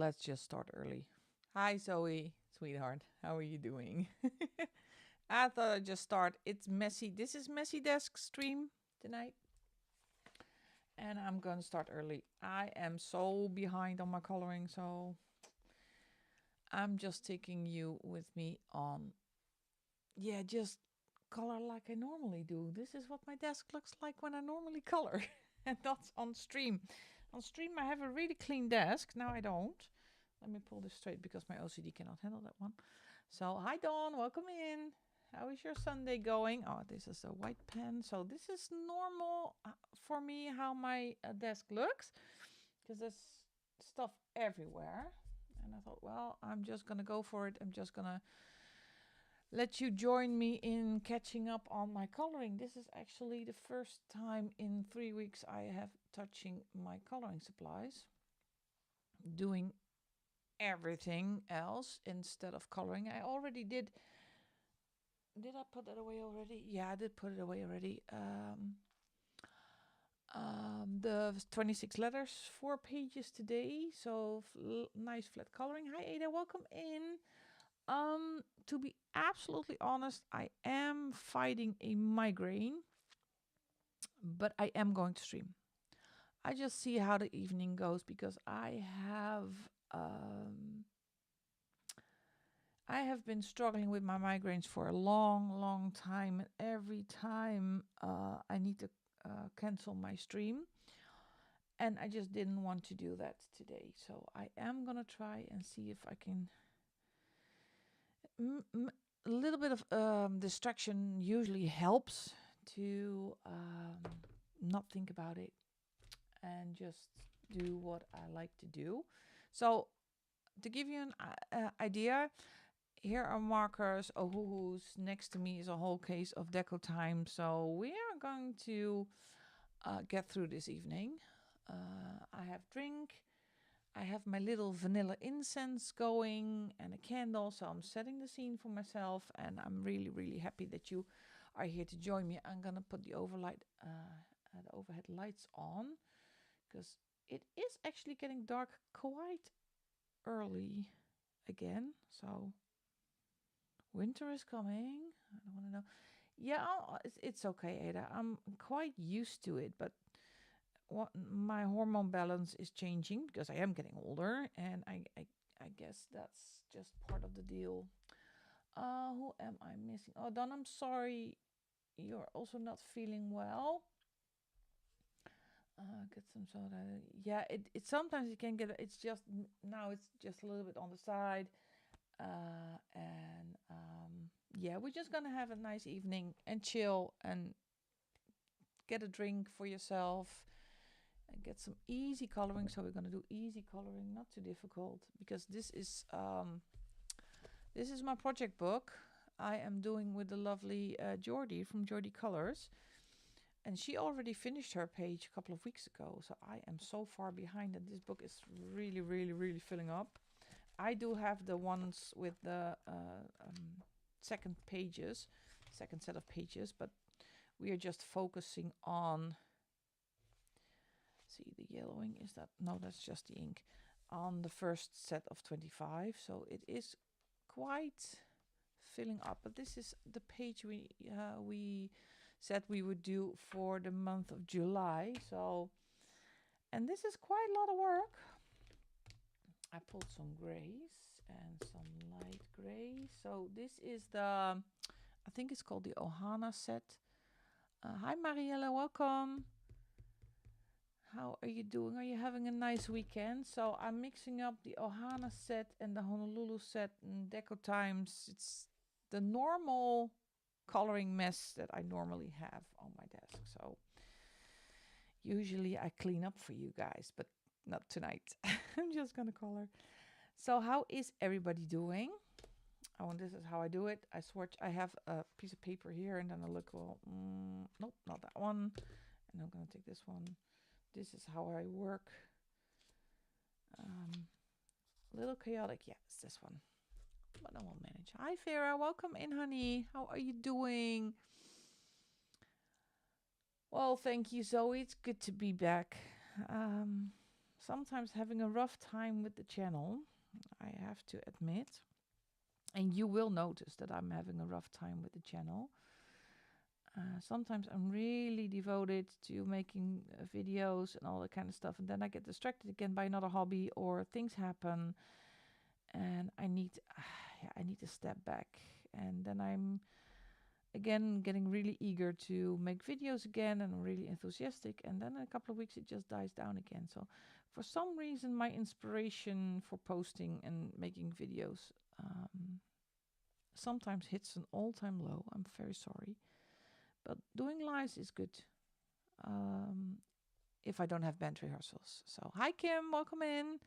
let's just start early. Hi, Zoe, sweetheart. How are you doing? I thought I'd just start. It's messy. This is Messy Desk stream tonight. And I'm going to start early. I am so behind on my coloring, so I'm just taking you with me on, just color like I normally do. This is what my desk looks like when I normally color. And that's on stream. On stream, I have a really clean desk. Now I don't. Let me pull this straight because my OCD cannot handle that one. So, hi Dawn, welcome in. How is your Sunday going? Oh, this is a white pen. So this is normal for me how my desk looks because there's stuff everywhere. And I thought, well, I'm just going to go for it. I'm just going to let you join me in catching up on my coloring. This is actually the first time in 3 weeks I have touching my coloring supplies, doing everything else instead of coloring. I already did. Did I put that away already? Yeah, I did put it away already. The 26 letters, 4 pages today. So nice flat coloring. Hi Ada, welcome in. To be absolutely honest, I am fighting a migraine, but I am going to stream. I just see how the evening goes because I have been struggling with my migraines for a long, long time, and every time I need to cancel my stream, and I just didn't want to do that today. So I am gonna try and see if I can. A little bit of distraction usually helps to not think about it and just do what I like to do. So to give you an idea, here are markers. Who's next to me is a whole case of deco time. So we are going to get through this evening. I have drink. I have my little vanilla incense going and a candle. So I'm setting the scene for myself. And I'm really, really happy that you are here to join me. I'm going to put the overhead lights on because it is actually getting dark quite early again. So winter is coming. I don't want to know. Yeah, it's okay, Ada. I'm quite used to it, but my hormone balance is changing because I am getting older, and I guess that's just part of the deal. Who am I missing? Oh, Don, I'm sorry. You're also not feeling well. Get some soda. Yeah, it sometimes you can get. It's just now. It's just a little bit on the side. And yeah, we're just gonna have a nice evening and chill and get a drink for yourself and get some easy coloring. So we're gonna do easy coloring, not too difficult, because this is my project book I am doing with the lovely Jordi from Jordi Colors. And she already finished her page a couple of weeks ago. So I am so far behind that this book is really, really, really filling up. I do have the ones with the second set of pages, but we are just focusing on, see the yellowing, is that, no, that's just the ink, on the first set of 25. So it is quite filling up, but this is the page we said we would do for the month of July. So, and this is quite a lot of work. I pulled some grays and some light gray. So this is the, I think it's called the Ohana set. Hi Mariella, welcome. How are you doing? Are you having a nice weekend? So I'm mixing up the Ohana set and the Honolulu set in Deco Times. It's the normal coloring mess that I normally have on my desk. So usually I clean up for you guys, but not tonight. I'm just gonna color. So how is everybody doing? Oh, and this is how I do it. I swatch. I have a piece of paper here, and then I look. Well, nope, not that one. And I'm gonna take this one. This is how I work. A little chaotic. Yeah, it's this one, but I will manage. Hi, Farah. Welcome in, honey. How are you doing? Well, thank you, Zoe. It's good to be back. sometimes having a rough time with the channel, I have to admit. And you will notice that I'm having a rough time with the channel. Sometimes I'm really devoted to making videos and all that kind of stuff, and then I get distracted again by another hobby or things happen, and I need to step back. And then I'm again getting really eager to make videos again and really enthusiastic, and then in a couple of weeks it just dies down again. So for some reason my inspiration for posting and making videos sometimes hits an all-time low. I'm very sorry, but doing lives is good if I don't have band rehearsals. So hi Kim, welcome in.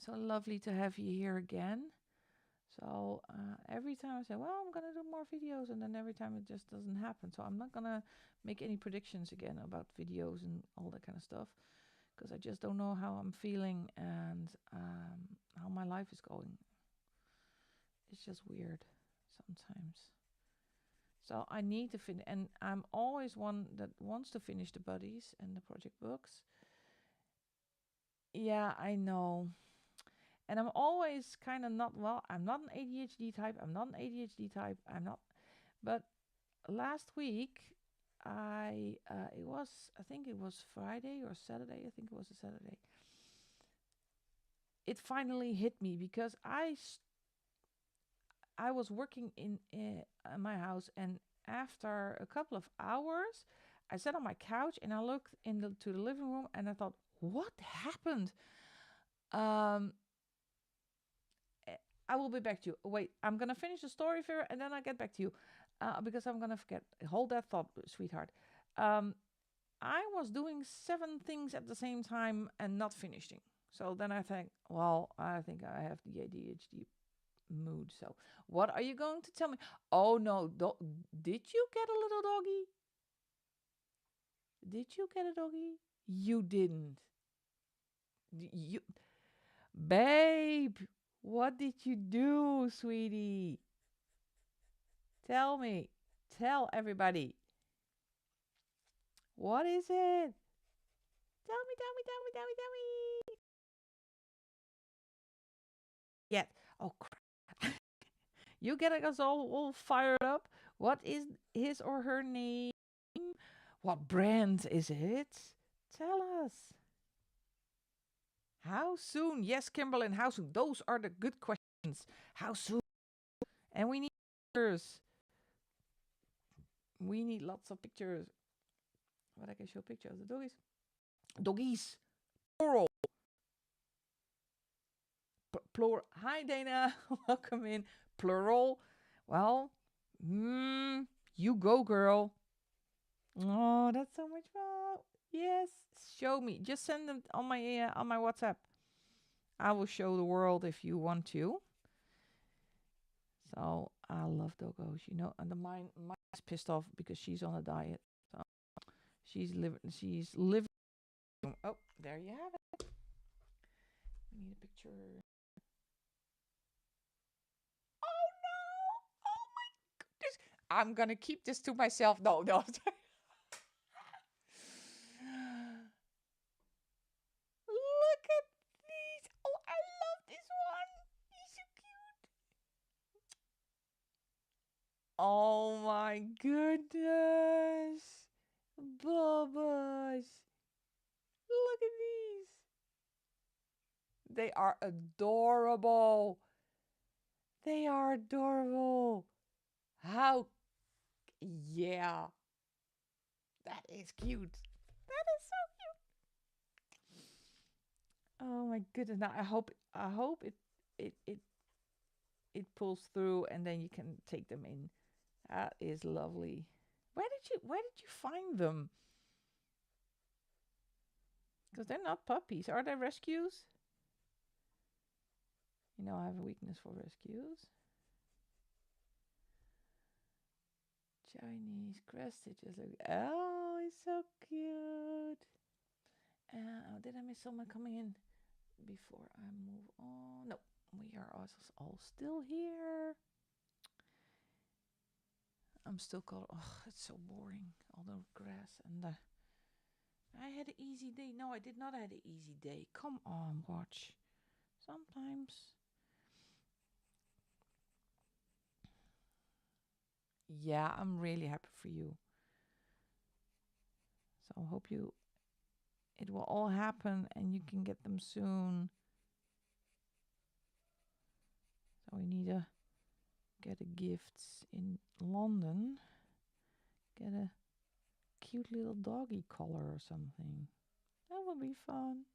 So lovely to have you here again. So every time I say, well, I'm gonna do more videos, and then every time it just doesn't happen. So I'm not gonna make any predictions again about videos and all that kind of stuff, because I just don't know how I'm feeling and how my life is going. It's just weird sometimes. So I need to finish, and I'm always one that wants to finish the buddies and the project books. Yeah, I know. And I'm always kind of not, well, I'm not an ADHD type. I'm not. But last week, I think it was Friday or Saturday. I think it was a Saturday. It finally hit me because I was working in my house, and after a couple of hours, I sat on my couch and I looked to the living room, and I thought, what happened? I will be back to you. Wait, I'm gonna finish the story, Vera, and then I'll get back to you, because I'm gonna forget. Hold that thought, sweetheart. I was doing 7 things at the same time and not finishing. So then I think, well, I think I have the ADHD mood. So what are you going to tell me? Oh no, did you get a little doggy? Did you get a doggy? You didn't. You, babe, what did you do, sweetie? Tell me. Tell everybody. What is it? Tell me. Yet. Oh, crap. You get us all fired up. What is his or her name? What brand is it? Tell us. How soon? Yes, Kimberlyn, how soon? Those are the good questions. How soon? And we need pictures. We need lots of pictures. What I can show pictures of the doggies. Doggies. Plural. Plural. Hi, Dana. Welcome in. Plural. Well, you go, girl. Oh, that's so much fun. Yes, show me. Just send them on my WhatsApp. I will show the world if you want to. So I love doggos, you know. And mine's pissed off because she's on a diet. So she's living. Oh, there you have it. We need a picture. Oh no! Oh my goodness! I'm gonna keep this to myself. No. Look at these. Oh, I love this one. He's so cute. Oh my goodness. Bubba's. Look at these. They are adorable. They are adorable. How? Yeah. That is cute. That is so cute. Oh my goodness! Now I hope it pulls through, and then you can take them in. That is lovely. Where did you find them? Because they're not puppies. Are they rescues? You know I have a weakness for rescues. Chinese crested. Just like, oh, it's so cute. Did I miss someone coming in before I move on? No, we are also all still here. I'm still called. Oh, it's so boring. All the grass and the I had an easy day. No, I did not have an easy day. Come on, watch. Sometimes. Yeah, I'm really happy for you. So I hope it will all happen and you can get them soon. So we need to get a gifts in London. Get a cute little doggy collar or something. That will be fun.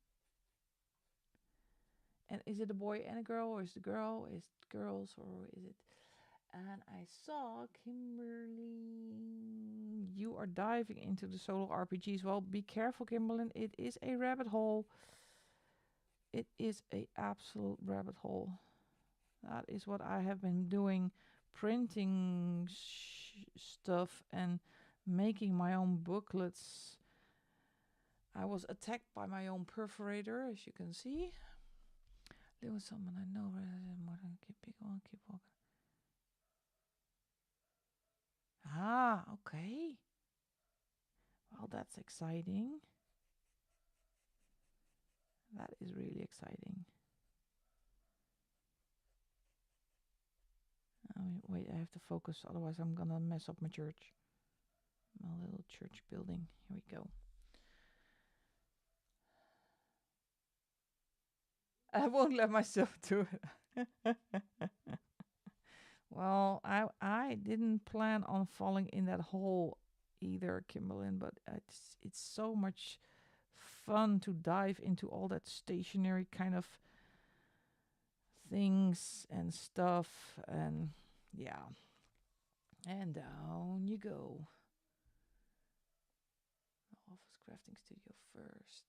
And is it a boy and a girl, or is the girl? Is it girls, or is it? And I saw Kimberly. You are diving into the solo RPGs. Well, be careful, Kimberly. It is a rabbit hole. It is a absolute rabbit hole. That is what I have been doing, printing stuff and making my own booklets. I was attacked by my own perforator, as you can see. There was someone I know. More than keep walking. Ah, okay. Well, that's exciting. That is really exciting. Wait, I have to focus, otherwise I'm gonna mess up my church. My little church building. Here we go. I won't let myself do it. Well, I didn't plan on falling in that hole either, Kimberlyn, but it's so much fun to dive into all that stationary kind of things and stuff, and yeah. And down you go. Office crafting studio first.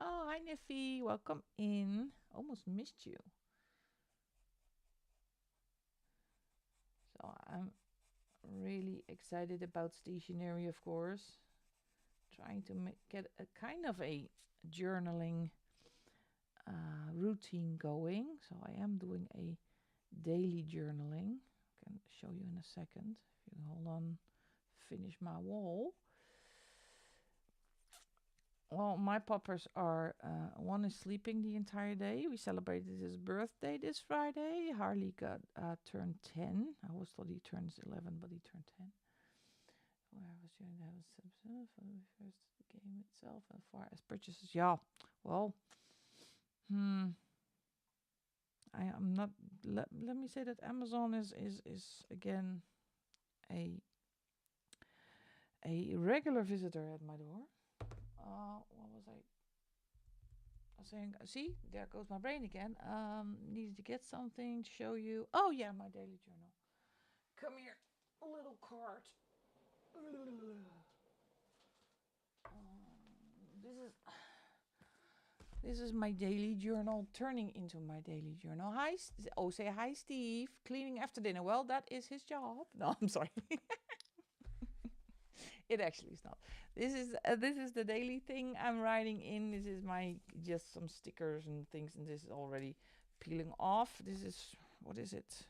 Oh, hi Niffy, welcome in. Almost missed you. So I'm really excited about stationery, of course. Trying to get a kind of a journaling routine going. So I am doing a daily journaling. I can show you in a second. If you hold on, finish my wall. Well, my poppers are, one is sleeping the entire day. We celebrated his birthday this Friday. Harley got turned 10. I always thought he turns 11, but he turned 10. Where was you? That was for the first game itself and far as purchases. Yeah, well, I am not. Let me say that Amazon is again a regular visitor at my door. What was I saying? See, there goes my brain again. Needed to get something to show you. Oh yeah, my daily journal. Come here, a little card. This is my daily journal turning into my daily journal. Hi, say hi, Steve. Cleaning after dinner. Well, that is his job. No, I'm sorry. It actually is not. This is the daily thing I'm writing in. This is my just some stickers and things, and this is already peeling off. This is, what is it?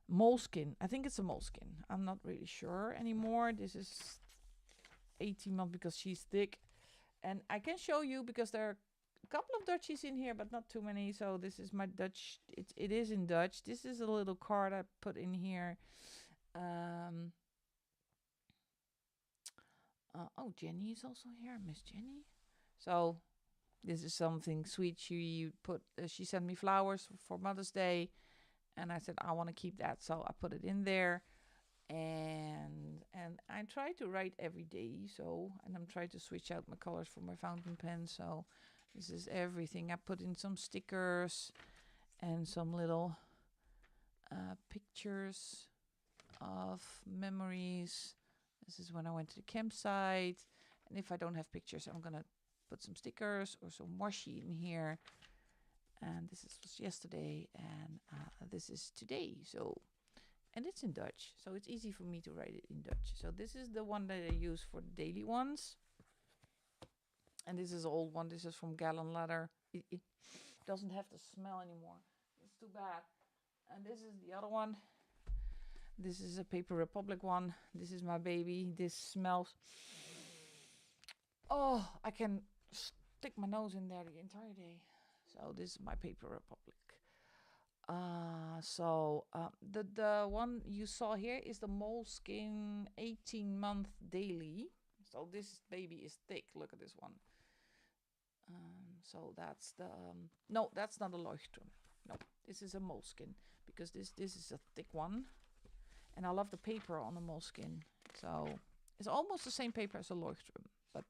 Moleskin. I think it's a moleskin. I'm not really sure anymore. This is 18 months because she's thick, and I can show you because there are a couple of Dutchies in here, but not too many. So this is my Dutch. It is in Dutch. This is a little card I put in here. Oh, Jenny is also here. Miss Jenny. So this is something sweet. She sent me flowers for Mother's Day, and I said I want to keep that, so I put it in there. And I try to write every day. So, and I'm trying to switch out my colors for my fountain pen. So this is everything. I put in some stickers and some little pictures of memories. This is when I went to the campsite. And if I don't have pictures, I'm going to put some stickers or some washi in here. And this was yesterday, and this is today. So, and it's in Dutch, so it's easy for me to write it in Dutch. So this is the one that I use for the daily ones. And this is an old one. This is from Gallon Leather. It doesn't have the smell anymore. It's too bad. And this is the other one. This is a Paper Republic one. This is my baby. This smells. Oh, I can stick my nose in there the entire day. So this is my Paper Republic. The one you saw here is the Moleskine 18-month daily. So this baby is thick. Look at this one. So that's the no, that's not a Leuchtturm. No, this is a Moleskine because this is a thick one, and I love the paper on the Moleskine. So it's almost the same paper as a Leuchtturm, but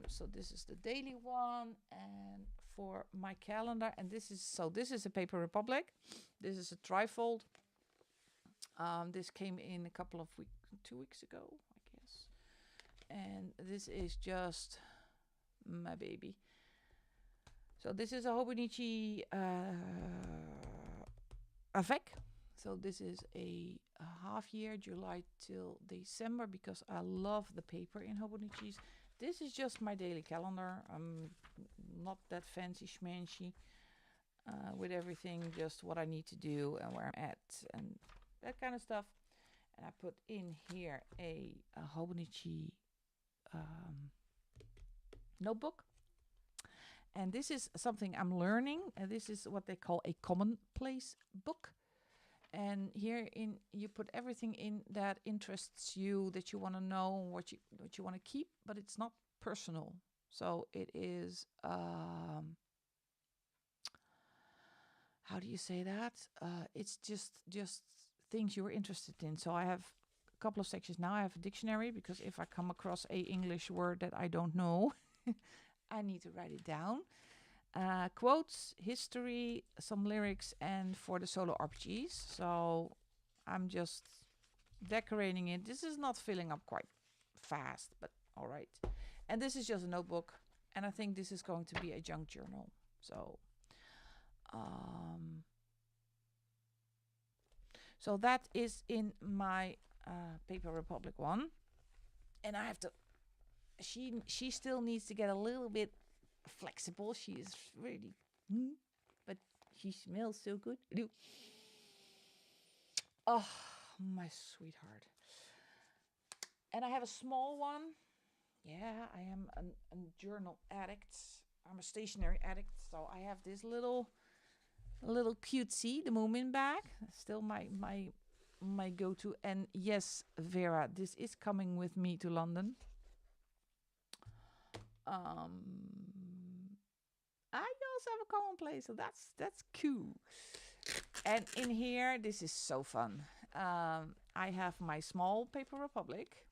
so this is the daily one, and for my calendar, and this is a Paper Republic. This is a trifold. This came in a couple of 2 weeks ago, I guess, and this is just my baby. So this is a Hobonichi avec. So this is a half year, July till December, because I love the paper in Hobonichis. This is just my daily calendar. I'm not that fancy schmancy with everything, just what I need to do and where I'm at and that kind of stuff. And I put in here a Hobonichi notebook. And this is something I'm learning. This is what they call a commonplace book. And here you put everything in that interests you, that you want to know, what you want to keep, but it's not personal. So it is how do you say that? It's just things you're interested in. So I have a couple of sections now. I have a dictionary because if I come across a English word that I don't know, I need to write it down. Quotes, history, some lyrics, and for the solo RPGs. So I'm just decorating it. This is not filling up quite fast, but all right. And this is just a notebook, and I think this is going to be a junk journal. So, so that is in my Paper Republic one, and I have to. She still needs to get a little bit flexible. She is really, but she smells so good. Oh, my sweetheart. And I have a small one. Yeah, I am a journal addict. I'm a stationery addict. So I have this little cutesy, the Moomin bag. Still my go-to. And yes, Vera, this is coming with me to London. I also have a commonplace, so that's cool. And in here, this is so fun. I have my small Paper Republic.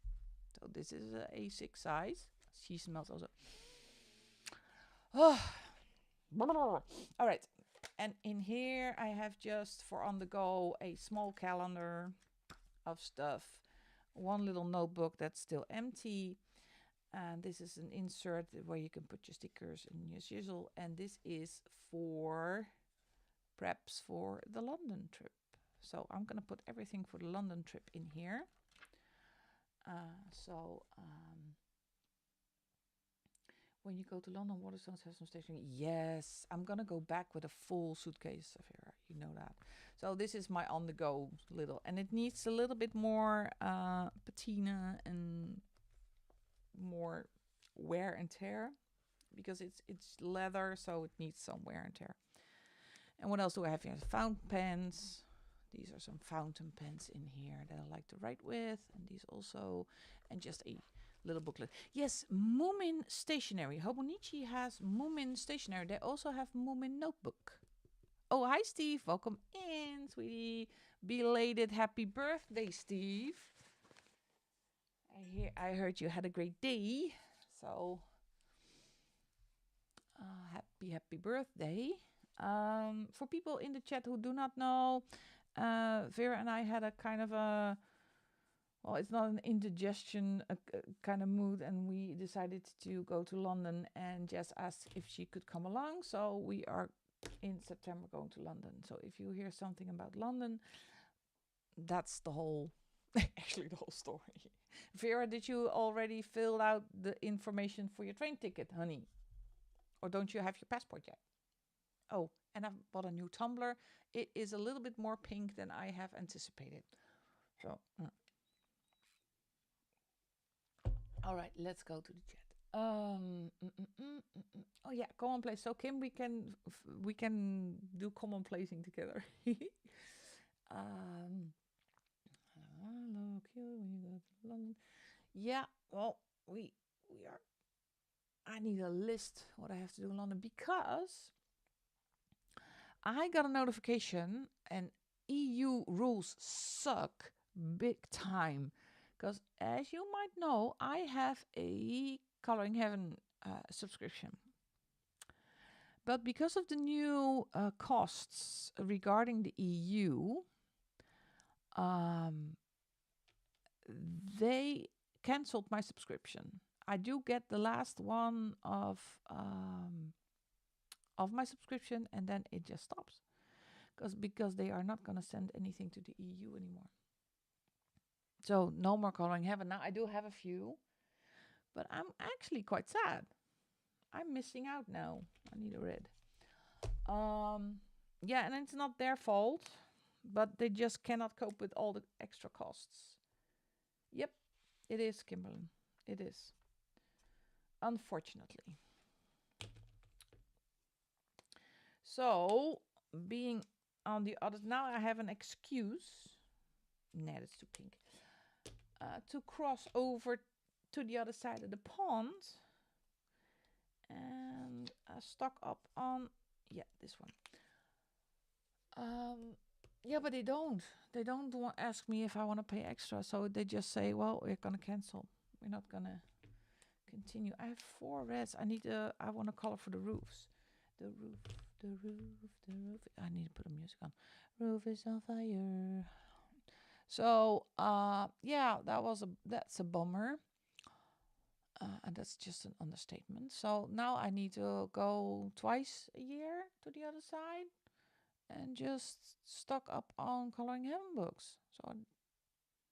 So this is a A6 size. She smells also. Oh. All right. And in here, I have just for on the go a small calendar of stuff. One little notebook that's still empty. And this is an insert where you can put your stickers in as usual. And this is for preps for the London trip. So I'm going to put everything for the London trip in here. When you go to London, Waterstones has some stationery. Yes, I'm going to go back with a full suitcase, Safira. You know that. So this is my on-the-go little. And it needs a little bit more patina and more wear and tear because it's leather, so it needs some wear and tear. And what else do I have here? Fountain pens. These are some fountain pens in here that I like to write with, and these also, and just a little booklet. Yes, Moomin stationery. Hobonichi has Moomin stationery. They also have Moomin notebook. Oh, hi Steve, welcome in, sweetie. Belated happy birthday, Steve. I heard you had a great day, so happy birthday. For people in the chat who do not know, Vera and I had a kind of a, well, it's not an indigestion kind of mood, and we decided to go to London and just asked if she could come along. So we are in September going to London. So if you hear something about London, that's the whole, actually the whole story. Vera, did you already fill out the information for your train ticket, honey? Or don't you have your passport yet? Oh, and I've bought a new tumbler. It is a little bit more pink than I have anticipated. So, all right, let's go to the chat. Oh yeah, commonplace. So Kim, we can do commonplacing together. Hello, Q. When you go to London. Yeah, well, we are. I need a list what I have to do in London because I got a notification and EU rules suck big time. Because as you might know, I have a Coloring Heaven subscription. But because of the new costs regarding the EU, they cancelled my subscription. I do get the last one of my subscription, and then it just stops because they are not going to send anything to the EU anymore. So no more Coloring Heaven. Now I do have a few, but I'm actually quite sad. I'm missing out now. I need a red. Yeah, and it's not their fault, but they just cannot cope with all the extra costs. Yep, it is, Kimberlyn. It is. Unfortunately. So, being on the other... Now I have an excuse. Nah, that's too pink. To cross over to the other side of the pond. And stock up on... Yeah, this one. Yeah, but they don't. They don't ask me if I want to pay extra. So they just say, well, we're going to cancel. We're not going to continue. I have 4 reds. I want a color for the roofs. The roof. I need to put the music on. Roof is on fire. So, yeah, that's a bummer. And that's just an understatement. So now I need to go twice a year to the other side and just stock up on Coloring Heaven books. So,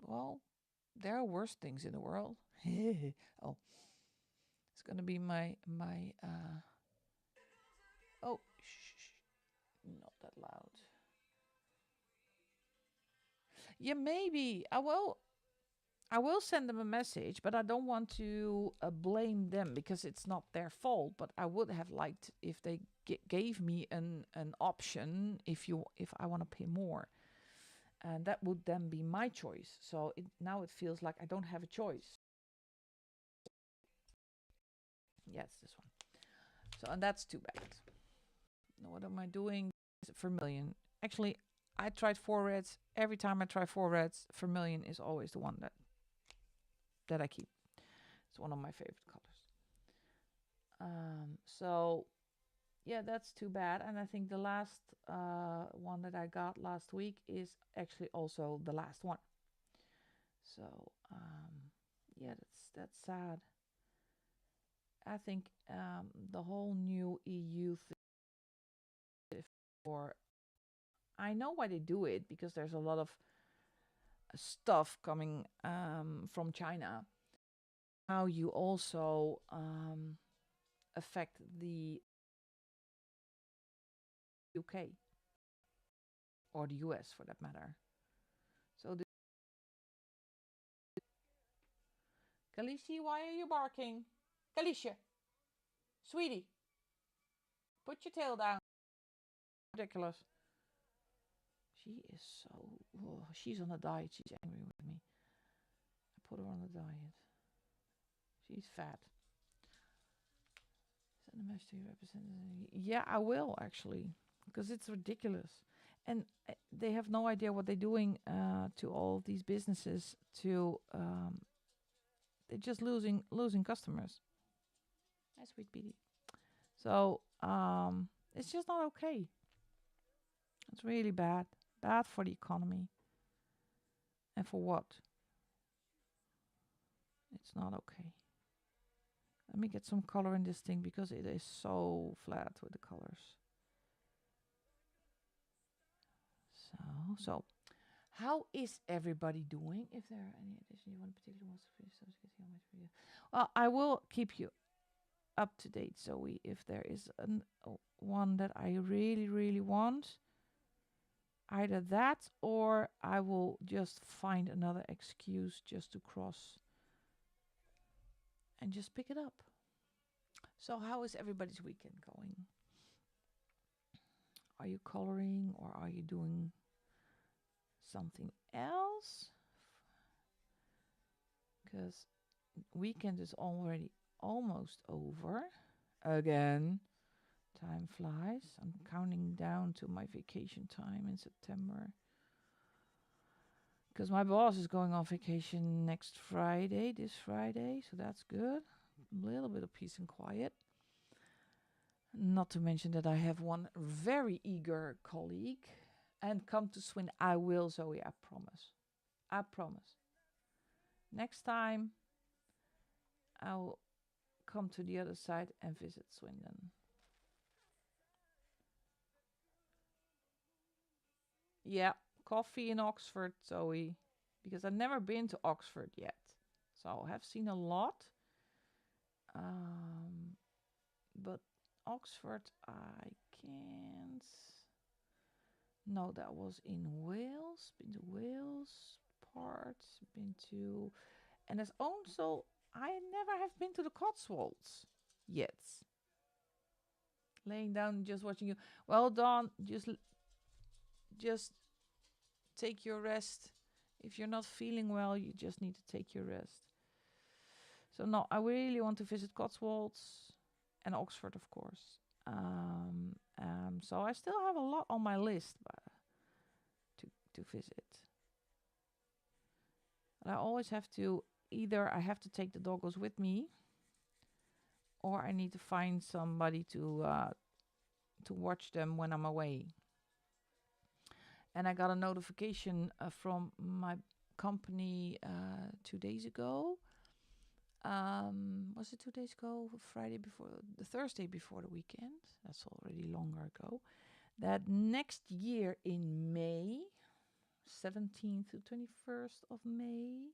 well, there are worse things in the world. Oh, it's gonna be my oh, shh, not that loud. Yeah, maybe I will send them a message, but I don't want to blame them because it's not their fault. But I would have liked if they gave me an option if I want to pay more, and that would then be my choice. So now it feels like I don't have a choice. Yes, this one. So, and that's too bad. Now what am I doing? Vermilion. Actually, I tried 4 reds. Every time I try 4 reds, vermilion is always the one that I keep. It's one of my favorite colors. So yeah, that's too bad. And I think the last one that I got last week is actually also the last one. So yeah, that's sad. I think the whole new EU thing for... I know why they do it, because there's a lot of stuff coming from China. How you also affect the UK or the US for that matter. So Kalishi, why are you barking? Kalisha, sweetie, put your tail down. Ridiculous. She is so... Oh, she's on a diet. She's angry with me. I put her on a diet. She's fat. Send a message to your representative. Yeah, I will actually, because it's ridiculous. And they have no idea what they're doing to all of these businesses. They're just losing customers. Hi, sweet Petey. So it's just not okay. It's really bad. Bad for the economy. And for what? It's not okay. Let me get some color in this thing because it is so flat with the colors. So how is everybody doing? If there are any additions you want particularly wants to finish, well, I will keep you. up to date, Zoe. If there is one that I really, really want, either that or I will just find another excuse just to cross and just pick it up. So how is everybody's weekend going? Are you coloring or are you doing something else? Because weekend is already almost over. Again, time flies. I'm counting down to my vacation time in September. Because my boss is going on vacation next Friday, this Friday, so that's good. A little bit of peace and quiet. Not to mention that I have one very eager colleague. And come to Swin, I will, Zoe, I promise. I promise. Next time, I'll come to the other side and visit Swindon. Yeah, coffee in Oxford, Zoe. Because I've never been to Oxford yet. So I have seen a lot. But Oxford, I can't. No, that was in Wales. Been to Wales part. Been to. And there's also. I never have been to the Cotswolds yet. Laying down and just watching you. Well, Dawn, just take your rest. If you're not feeling well, you just need to take your rest. So no, I really want to visit Cotswolds and Oxford, of course. So I still have a lot on my list to visit. And I always have to, either I have to take the doggos with me, or I need to find somebody to watch them when I'm away. And I got a notification from my company 2 days ago. Was it 2 days ago? The Thursday before the weekend. That's already longer ago. That next year in May, 17th to 21st of May,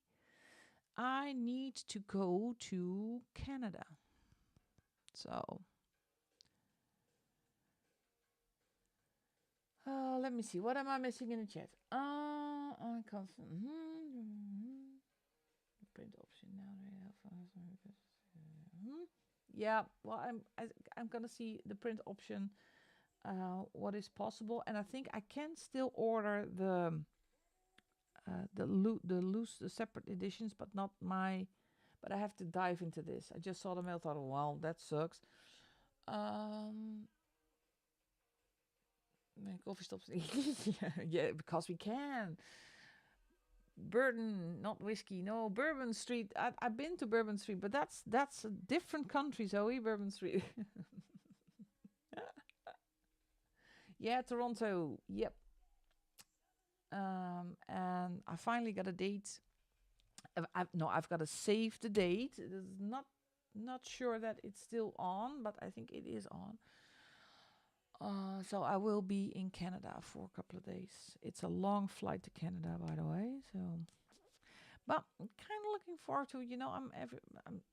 I need to go to Canada. So, let me see. What am I missing in the chat? I can't. Print option now. Yeah. Well, I'm gonna see the print option. What is possible, and I think I can still order the separate editions, but not my. But I have to dive into this. I just saw the mail. Thought, well, that sucks. Coffee stops. Yeah, because we can. Burton, not whiskey. No, Bourbon Street. I've been to Bourbon Street, but that's a different country, Zoe. Bourbon Street. Yeah, Toronto. Yep. And I finally got a date. I've got to save the date. It is not sure that it's still on, but I think it is on. So I will be in Canada for a couple of days. It's a long flight to Canada, by the way. So, but I'm kind of looking forward to.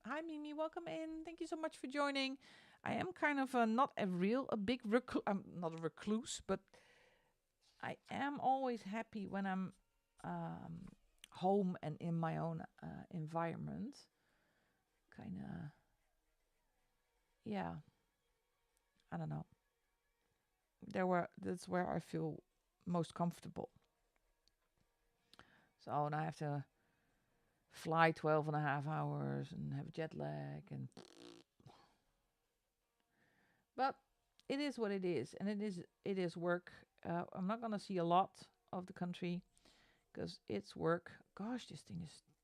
Hi Mimi, welcome in. Thank you so much for joining. I am kind of I'm not a recluse, but I am always happy when I'm home and in my own environment. Kind of, yeah. I don't know. That's where I feel most comfortable. So now I have to fly 12 and a half hours and have jet lag but it is what it is, and it is work. I'm not gonna see a lot of the country because it's work. Gosh, this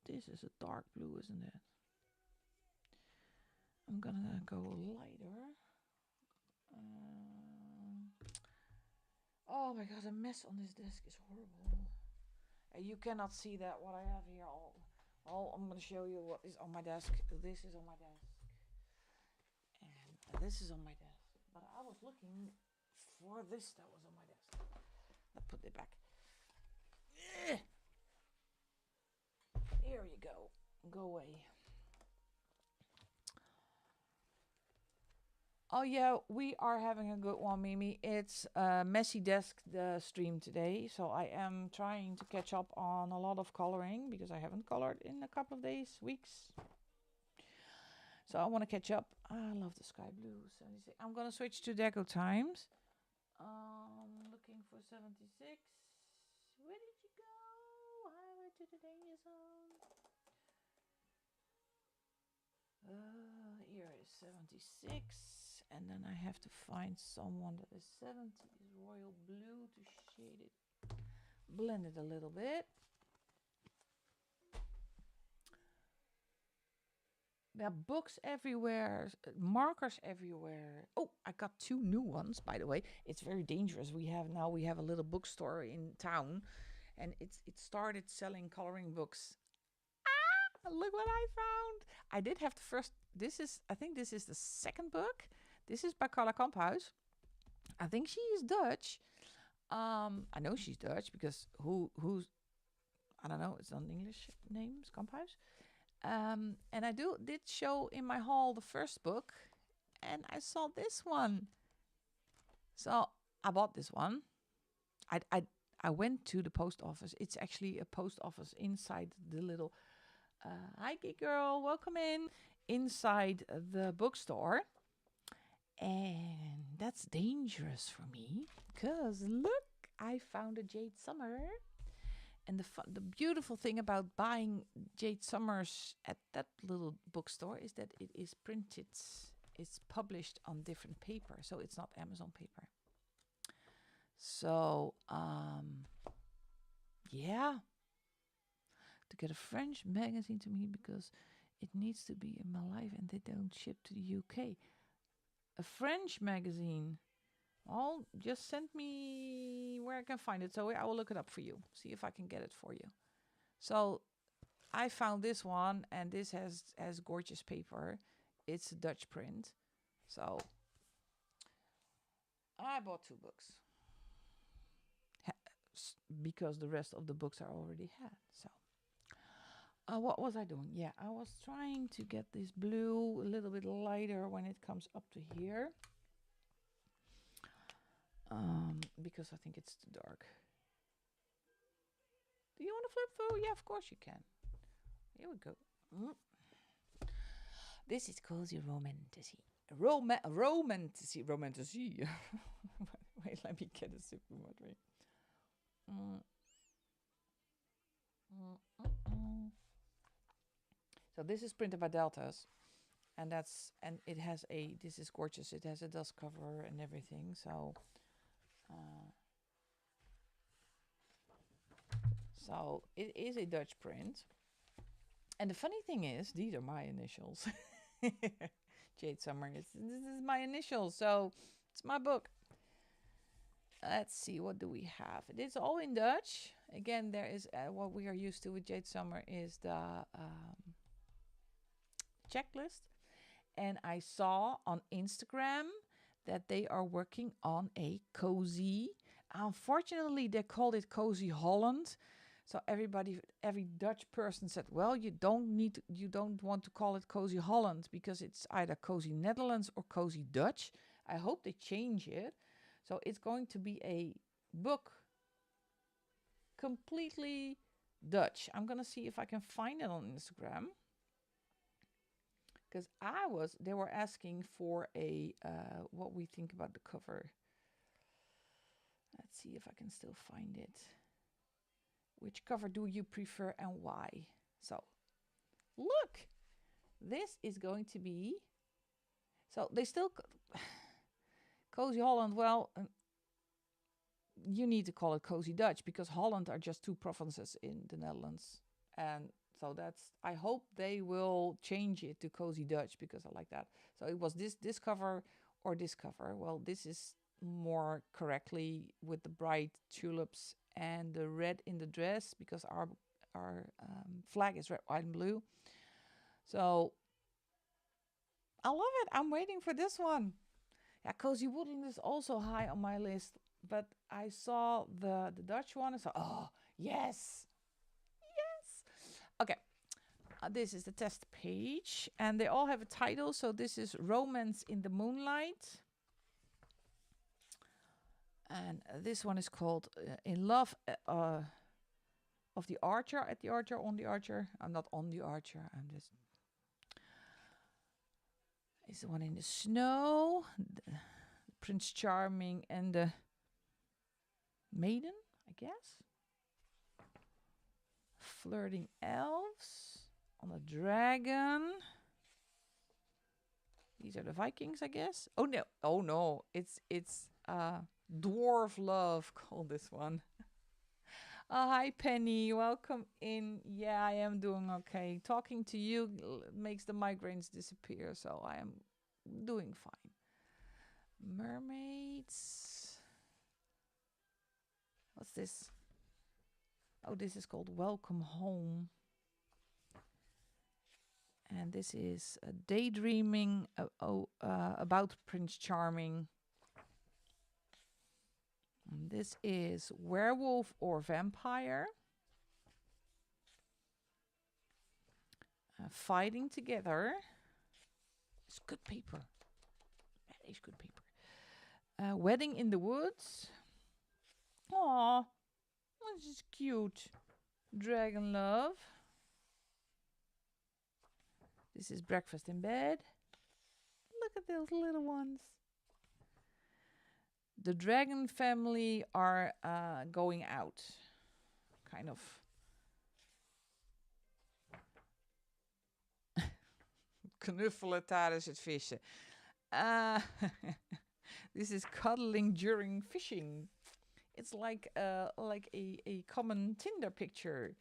is a dark blue, isn't it? I'm gonna go lighter. Oh my god, the mess on this desk is horrible. You cannot see that what I have here. All I'm gonna show you what is on my desk. This is on my desk, and this is on my desk. But I was looking for this that was on my desk. I put it back. Here you go. Go away. Oh yeah, we are having a good one, Mimi. It's messy desk stream today, so I am trying to catch up on a lot of coloring because I haven't colored in a couple of days, weeks. So I want to catch up. I love the sky blue. 76. I'm gonna switch to deco times. Looking for 76. Where did you go? Highway to the danger zone. Here is 76, and then I have to find someone that is 70 is royal blue to shade it, blend it a little bit. There are books everywhere, markers everywhere. Oh, I got 2 new ones, by the way. It's very dangerous. We have a little bookstore in town, and it started selling coloring books. Look what I found. I did have the first. I think this is the second book. This is by Carla Kamphuis. I think she is Dutch. I know she's Dutch because who's, I don't know, it's not an English name, it's Kamphuis. And I did show in my haul the first book, and I saw this one. So I bought this one. I went to the post office. It's actually a post office inside the little hi, geek girl, welcome in. Inside the bookstore. And that's dangerous for me because look, I found a Jade Summer. And the beautiful thing about buying Jade Summers at that little bookstore is that it is printed, it's published on different paper, so it's not Amazon paper. So, yeah. To get a French magazine to me because it needs to be in my life and they don't ship to the UK. A French magazine. Well, just send me where I can find it. So I will look it up for you. See if I can get it for you. So I found this one, and this has gorgeous paper. It's a Dutch print. So I bought 2 books. Because the rest of the books I already had. So what was I doing? Yeah, I was trying to get this blue a little bit lighter when it comes up to here. Because I think it's too dark. Do you want to flip through? Yeah, of course you can. Here we go. This is cozy romantasy. Romantasy. Wait, let me get a sip of my drink. So this is printed by Deltas, and it has this is gorgeous. It has a dust cover and everything. So, so it is a Dutch print. And the funny thing is, these are my initials. Jade Summer. This is my initials, so it's my book. Let's see, what do we have? It is all in Dutch. Again, there is what we are used to with Jade Summer is the checklist. And I saw on Instagram that they are working on a cozy. Unfortunately, they called it Cozy Holland. So every Dutch person said, well, you don't want to call it Cozy Holland because it's either Cozy Netherlands or Cozy Dutch. I hope they change it. So it's going to be a book completely Dutch. I'm going to see if I can find it on Instagram. Because they were asking for what we think about the cover. Let's see if I can still find it. Which cover do you prefer and why? So, look, this is going to be, so they still, Cozy Holland, well, you need to call it Cozy Dutch because Holland are just 2 provinces in the Netherlands. And so I hope they will change it to Cozy Dutch because I like that. So it was this cover or this cover. Well, this is more correctly with the bright tulips and the red in the dress because our flag is red, white, and blue. So I love it. I'm waiting for this one. Yeah, Cozy Woodland is also high on my list, but I saw the Dutch one and saw, oh, yes. Okay. This is the test page, and they all have a title. So this is Romance in the Moonlight. And this one is called In Love of the Archer, at the Archer, on the Archer. I'm not on the Archer, I'm just... Is the one in the snow. Prince Charming and the Maiden, I guess. Flirting Elves. On a Dragon. These are the Vikings, I guess. Oh no! Oh no! It's Dwarf Love, called this one. Hi Penny, welcome in. Yeah, I am doing okay. Talking to you makes the migraines disappear, so I am doing fine. Mermaids. What's this? Oh, this is called Welcome Home. And this is daydreaming about Prince Charming. And this is Werewolf or Vampire. Fighting together. It's good paper. That is good paper. Wedding in the Woods. Aw, this is cute. Dragon Love. This is Breakfast in Bed. Look at those little ones. The dragon family are going out. Kind of. Knuffelen tijdens het vissen. This is cuddling during fishing. It's like a common Tinder picture.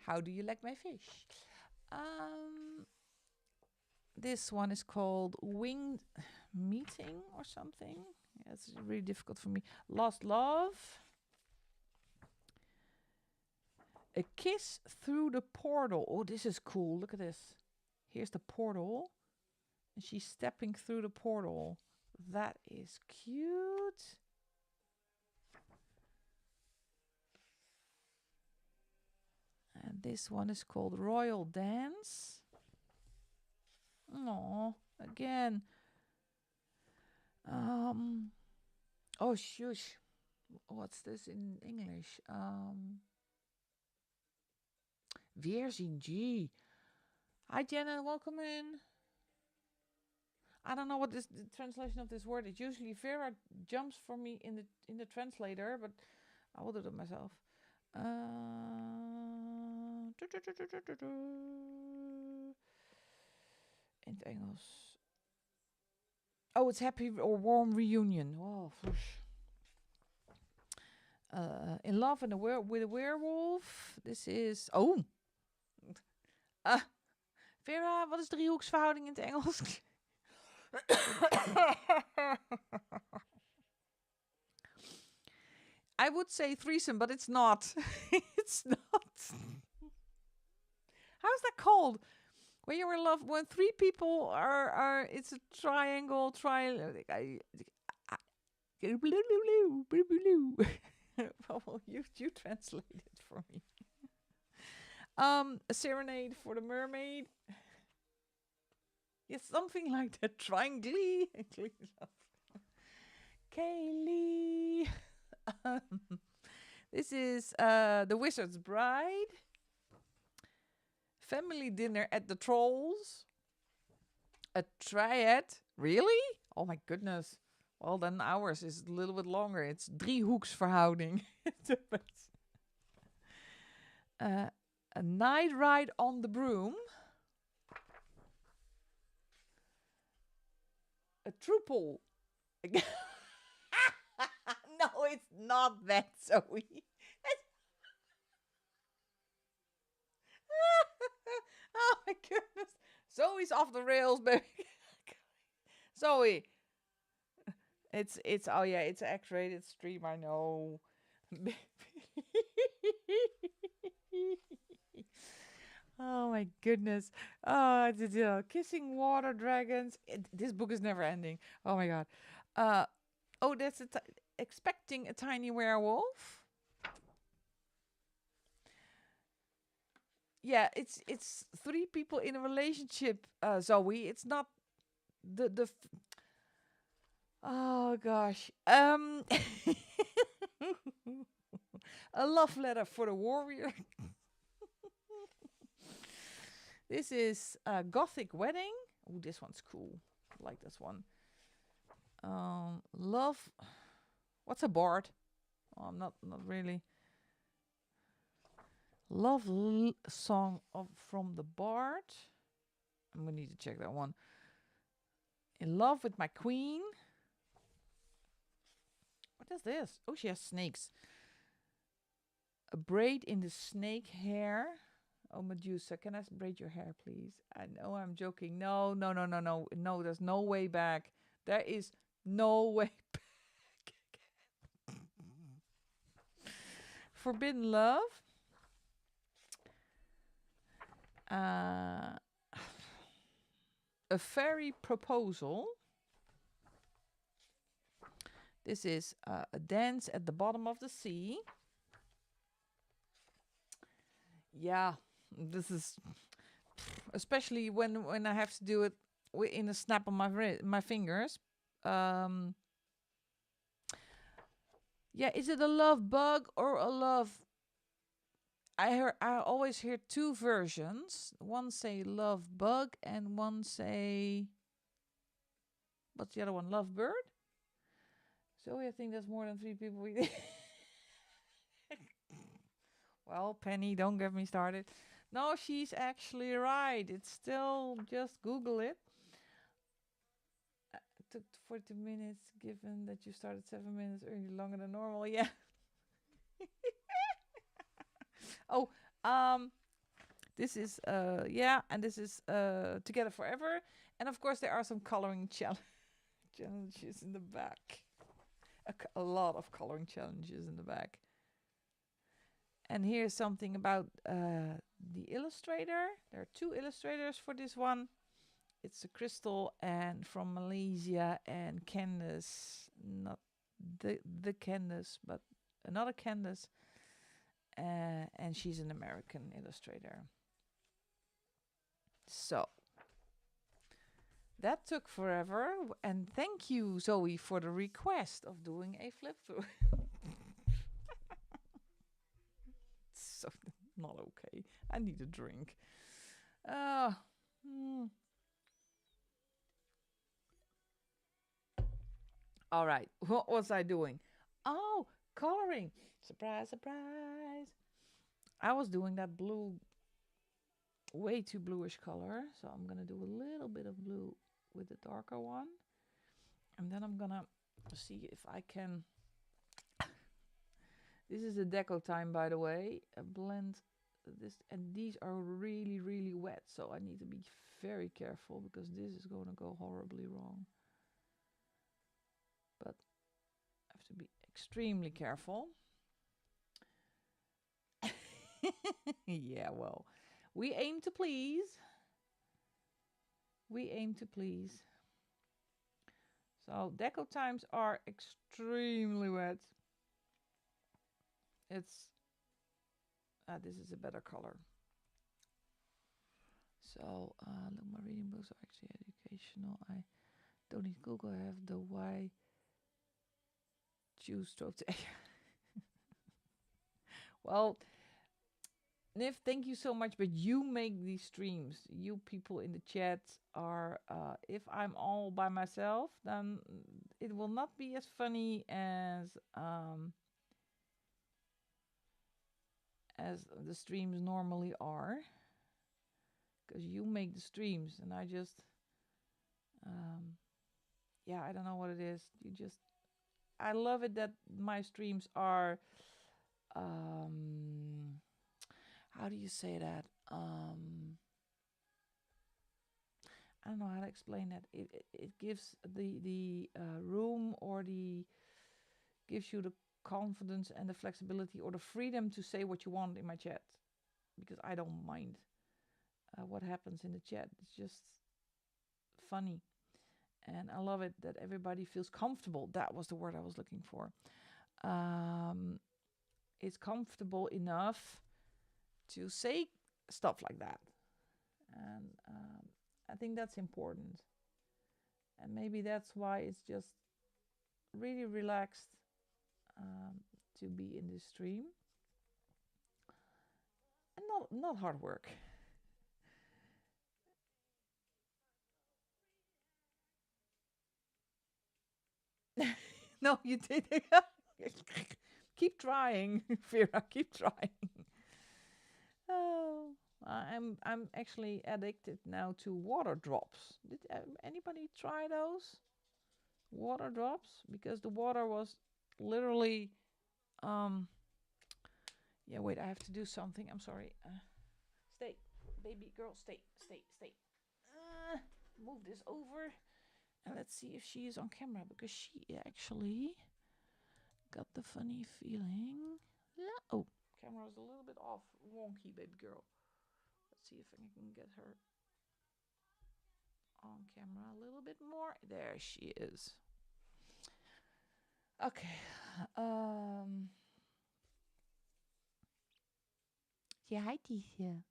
How do you like my fish? This one is called Winged Meeting or something. Yeah, it's really difficult for me. Lost Love. A Kiss Through the Portal. Oh, this is cool. Look at this. Here's the portal. And she's stepping through the portal. That is cute. And this one is called Royal Dance. Oh, again. Oh, shush. What's this in English? Weerzien, gee. Hi, Jenna. Welcome in. I don't know what is the translation of this word is. Usually Vera jumps for me in the translator, but I will do it myself. In het Engels. Oh, it's happy or warm reunion. Oh, in love and with a werewolf. This is... Oh. Vera, wat is de driehoeksverhouding in het Engels? I would say threesome, but it's not. It's not. How's that called? When you're in love, when three people are it's a triangle, well, you translate it for me. A serenade for the mermaid. It's something like that. Triangle. Kaylee. This is The Wizard's Bride. Family dinner at the Trolls. A triad. Really? Oh my goodness. Well, then ours is a little bit longer. It's driehoeksverhouding. A night ride on the broom. A truple. No, it's not that, Zoe. Oh my goodness. Zoe's off the rails, baby. Zoe. It's oh yeah, it's an X-rated stream, I know. Oh my goodness. Oh, kissing water dragons. This book is never ending. Oh my god. Oh, that's expecting a tiny werewolf. yeah, it's three people in a relationship, Zoe. It's not the oh gosh. A love letter for the warrior. This is a Gothic wedding. Oh, this one's cool. I like this one. Love. What's a bard? Oh, I'm not really. Love song of from the bard. I'm gonna need to check that one. In love with my queen. What is this? Oh, she has snakes. A braid in the snake hair. Oh, Medusa, can I braid your hair, please? I know I'm joking. No, no, no, no, no. No, there's no way back. There is no way back. Forbidden love. A fairy proposal. This is a dance at the bottom of the sea. Yeah, this is especially when I have to do it in a snap of my fingers. Yeah, is it a love bug or a love? I always hear two versions. One say love bug and one say, what's the other one? Love bird. So I think that's more than three people. Well, Penny, don't get me started. No, she's actually right. It's still, just Google it. It took 40 minutes, given that you started 7 minutes early, longer than normal. Yeah. Oh, this is, yeah, and this is Together Forever. And of course, there are some coloring challenges in the back. A lot of coloring challenges in the back. And here's something about the illustrator. There are two illustrators for this one. It's a Crystal and from Malaysia, and Candace, not the Candace, but another Candace. And she's an American illustrator. So that took forever. And thank you, Zoe, for the request of doing a flip through. So not okay. I need a drink. All right. What was I doing? Oh, coloring. Surprise, surprise. I was doing that blue, way too bluish color. So I'm going to do a little bit of blue with the darker one. And then I'm going to see if I can. This is a deco time, by the way. Blend this. And these are really, really wet. So I need to be very careful because this is going to go horribly wrong. But I have to be extremely careful. Yeah, well, we aim to please. We aim to please. So deco times are extremely wet. It's this is a better color. So look, my reading books are actually educational. I don't need Google. I have the Y choose stroke to. Well, Nif, thank you so much. But you make these streams. You people in the chat are. If I'm all by myself, then it will not be as funny as the streams normally are. Because you make the streams, and I just. Yeah, I don't know what it is. You just. I love it that my streams are. How do you say that? I don't know how to explain that. It gives the room, or gives you the confidence and the flexibility or the freedom to say what you want in my chat, because I don't mind what happens in the chat. It's just funny, and I love it that everybody feels comfortable. That was the word I was looking for. It's comfortable enough to say stuff like that. And I think that's important. And maybe that's why it's just really relaxed to be in this stream. And not hard work. No, you did. Keep trying, Vera. Keep trying. Oh, I'm actually addicted now to water drops. Did anybody try those water drops? Because the water was literally. Yeah, wait. I have to do something. I'm sorry. Stay, baby girl. Stay. Move this over, and let's see if she is on camera because she actually got the funny feeling. Yeah. Oh, camera's a little bit off. Wonky, baby girl. Let's see if I can get her on camera a little bit more. There she is. Okay. Yeah, hi, Tisha.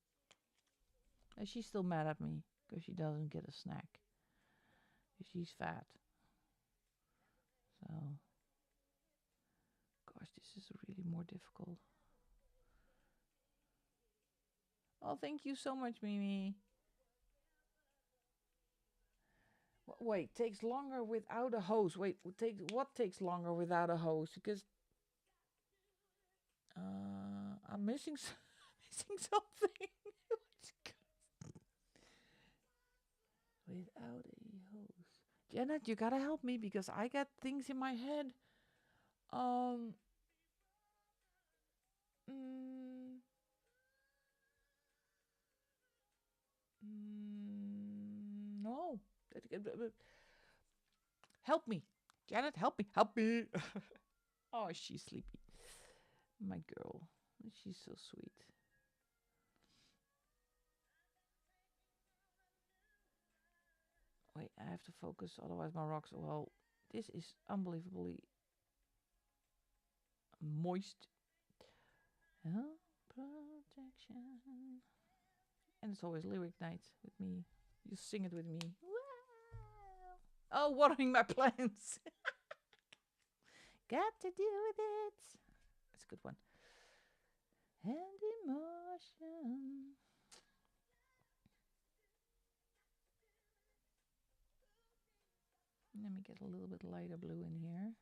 She's still mad at me because she doesn't get a snack. She's fat. So, gosh, this is really more difficult. Oh, thank you so much, Mimi. Wait, takes longer without a hose. Wait, what takes longer without a hose? Because I'm missing missing something. Without a hose. Janet, you gotta help me because I got things in my head. Um. No. Help me. Janet, help me. Help me. Oh, she's sleepy. My girl. She's so sweet. Wait, I have to focus, otherwise my rocks. Well, this is unbelievably moist. Protection. And it's always lyric night with me. You sing it with me. Wow. Oh, watering my plants. Got to do with it. That's a good one. And emotion. Let me get a little bit lighter blue in here.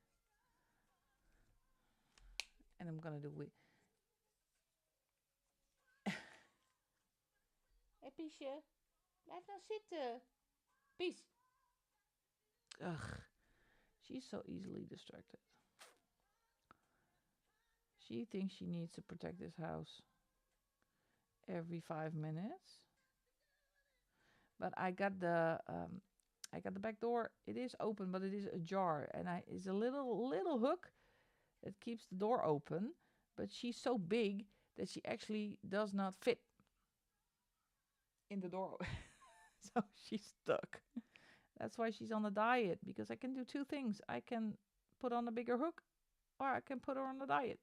And I'm gonna do with. Hey, Piesje. Blijf nou zitten. Pies. Ugh. She's so easily distracted. She thinks she needs to protect this house every 5 minutes. But I got the back door. It is open, but it is ajar, and it's a little hook that keeps the door open. But she's so big that she actually does not fit in the door, so she's stuck. That's why she's on a diet, because I can do two things. I can put on a bigger hook, or I can put her on a diet.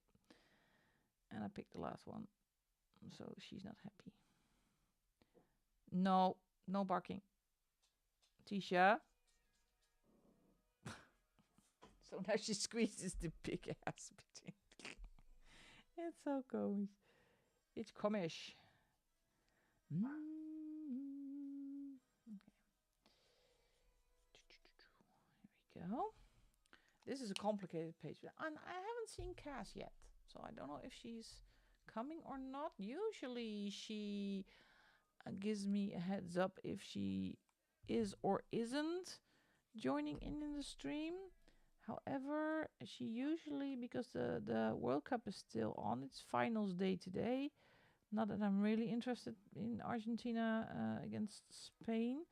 And I picked the last one, so she's not happy. No barking. Tisha. So now she squeezes the big ass between. It's so komisch. It's komisch. Okay. Here we go. This is a complicated page. And I haven't seen Cass yet, so I don't know if she's coming or not. Usually she gives me a heads up if she is or isn't joining in the stream. However, she usually, because the World Cup is still on, it's finals day today. Not that I'm really interested in Argentina against Spain.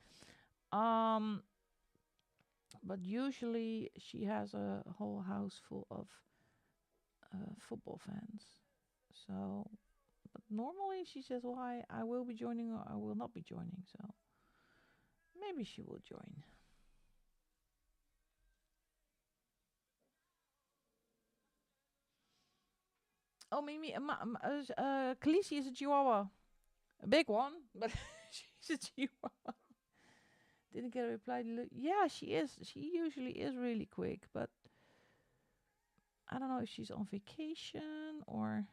But usually she has a whole house full of football fans. So, but normally she says, well, I will be joining or I will not be joining. So maybe she will join. Oh, Mimi, Khaleesi is a Chihuahua. A big one, but she's a chihuahua. Didn't get a reply. Yeah, she is. She usually is really quick, but I don't know if she's on vacation or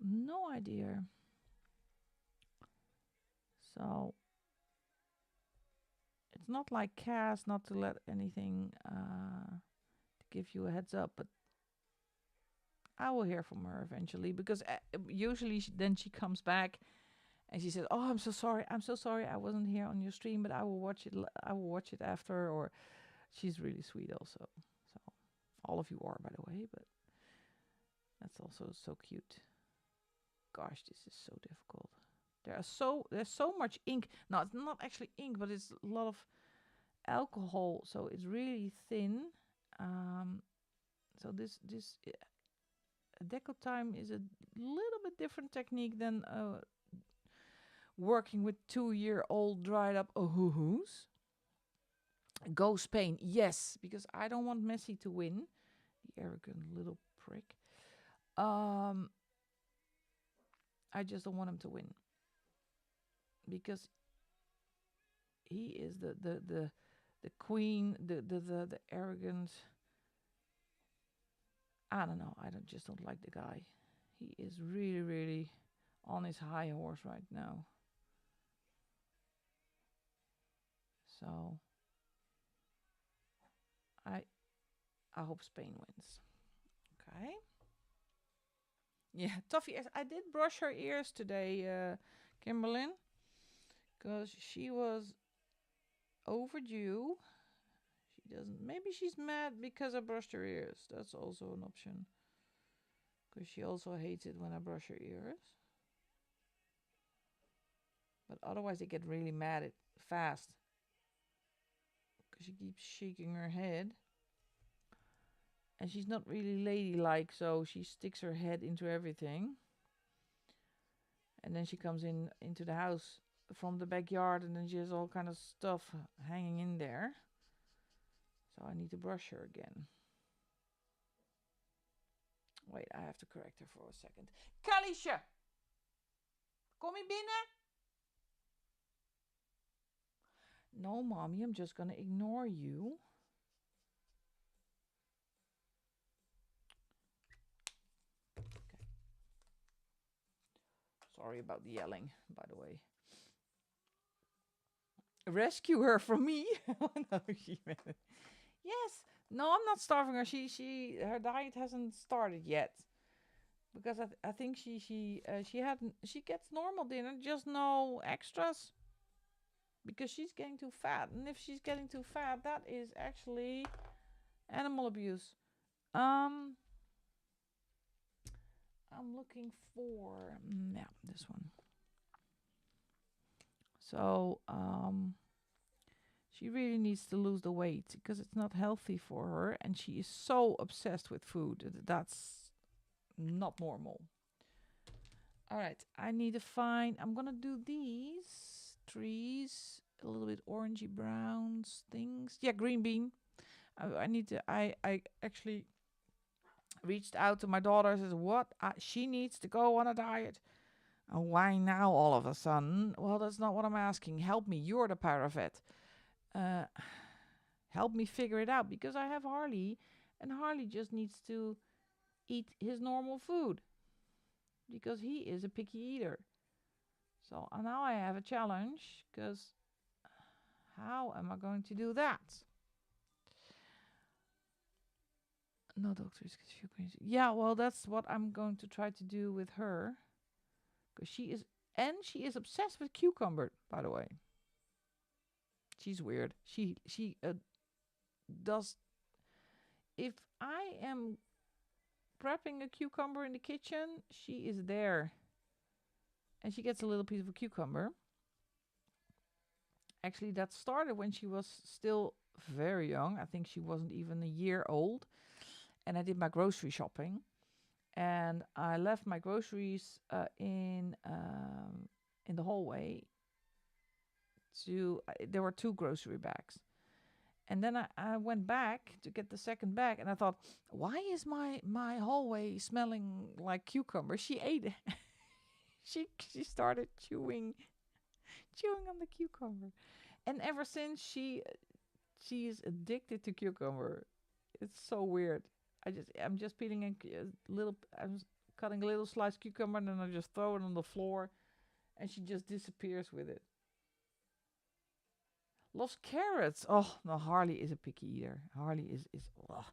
no idea. So it's not like Cass not to let anything to give you a heads up, but I will hear from her eventually because usually then she comes back and she says, "Oh, I'm so sorry. I'm so sorry. I wasn't here on your stream, but I will watch it. I will watch it after." Or she's really sweet also. So all of you are, by the way, but that's also so cute. Gosh, this is so difficult. There's so much ink. No, it's not actually ink, but it's a lot of alcohol, so it's really thin. Um, so this deco time is a little bit different technique than working with 2-year-old dried up ohoohoos. Go Spain, yes, because I don't want Messi to win. The arrogant little prick. I just don't want him to win because he is the queen, the arrogant. I don't know. I just don't like the guy. He is really on his high horse right now. So I hope Spain wins. Okay. Yeah, Toffee. I did brush her ears today, Kimberlyn, because she was overdue. She doesn't. Maybe she's mad because I brushed her ears. That's also an option. Because she also hates it when I brush her ears. But otherwise, they get really mad at fast. Because she keeps shaking her head. And she's not really ladylike, so she sticks her head into everything. And then she comes into the house from the backyard, and then she has all kind of stuff hanging in there. So I need to brush her again. Wait, I have to correct her for a second. Kalisha! Kom je binnen? No, mommy, I'm just gonna ignore you. Okay. Sorry about the yelling, by the way. Rescue her from me? No, she meant it. Yes. No, I'm not starving her. Her diet hasn't started yet. Because I think she gets normal dinner, just no extras. Because she's getting too fat, and if she's getting too fat, that is actually animal abuse. I'm looking for this one. So she really needs to lose the weight because it's not healthy for her, and she is so obsessed with food. That's not normal. All right, I need to find. I'm gonna do these trees, a little bit orangey browns things. Yeah, green bean. I need to. I actually reached out to my daughter. Says what? She needs to go on a diet. Why now all of a sudden? Well, that's not what I'm asking. Help me. You're the paravet. Help me figure it out because I have Harley, and Harley just needs to eat his normal food because he is a picky eater. So now I have a challenge because how am I going to do that? No doctors. Yeah, well, that's what I'm going to try to do with her because she is obsessed with cucumber, by the way. She's weird. She does. If I am prepping a cucumber in the kitchen, she is there. And she gets a little piece of a cucumber. Actually, that started when she was still very young. I think she wasn't even a year old. And I did my grocery shopping. And I left my groceries in the hallway. There were 2 grocery bags. And then I went back to get the second bag, and I thought, why is my hallway smelling like cucumber? She ate she started chewing on the cucumber, and ever since she is addicted to cucumber. It's so weird. I'm just peeling a little. Cutting a little sliced cucumber, and then I just throw it on the floor, and she just disappears with it. Loves carrots. Oh no, Harley is a picky eater. Harley is. Ugh,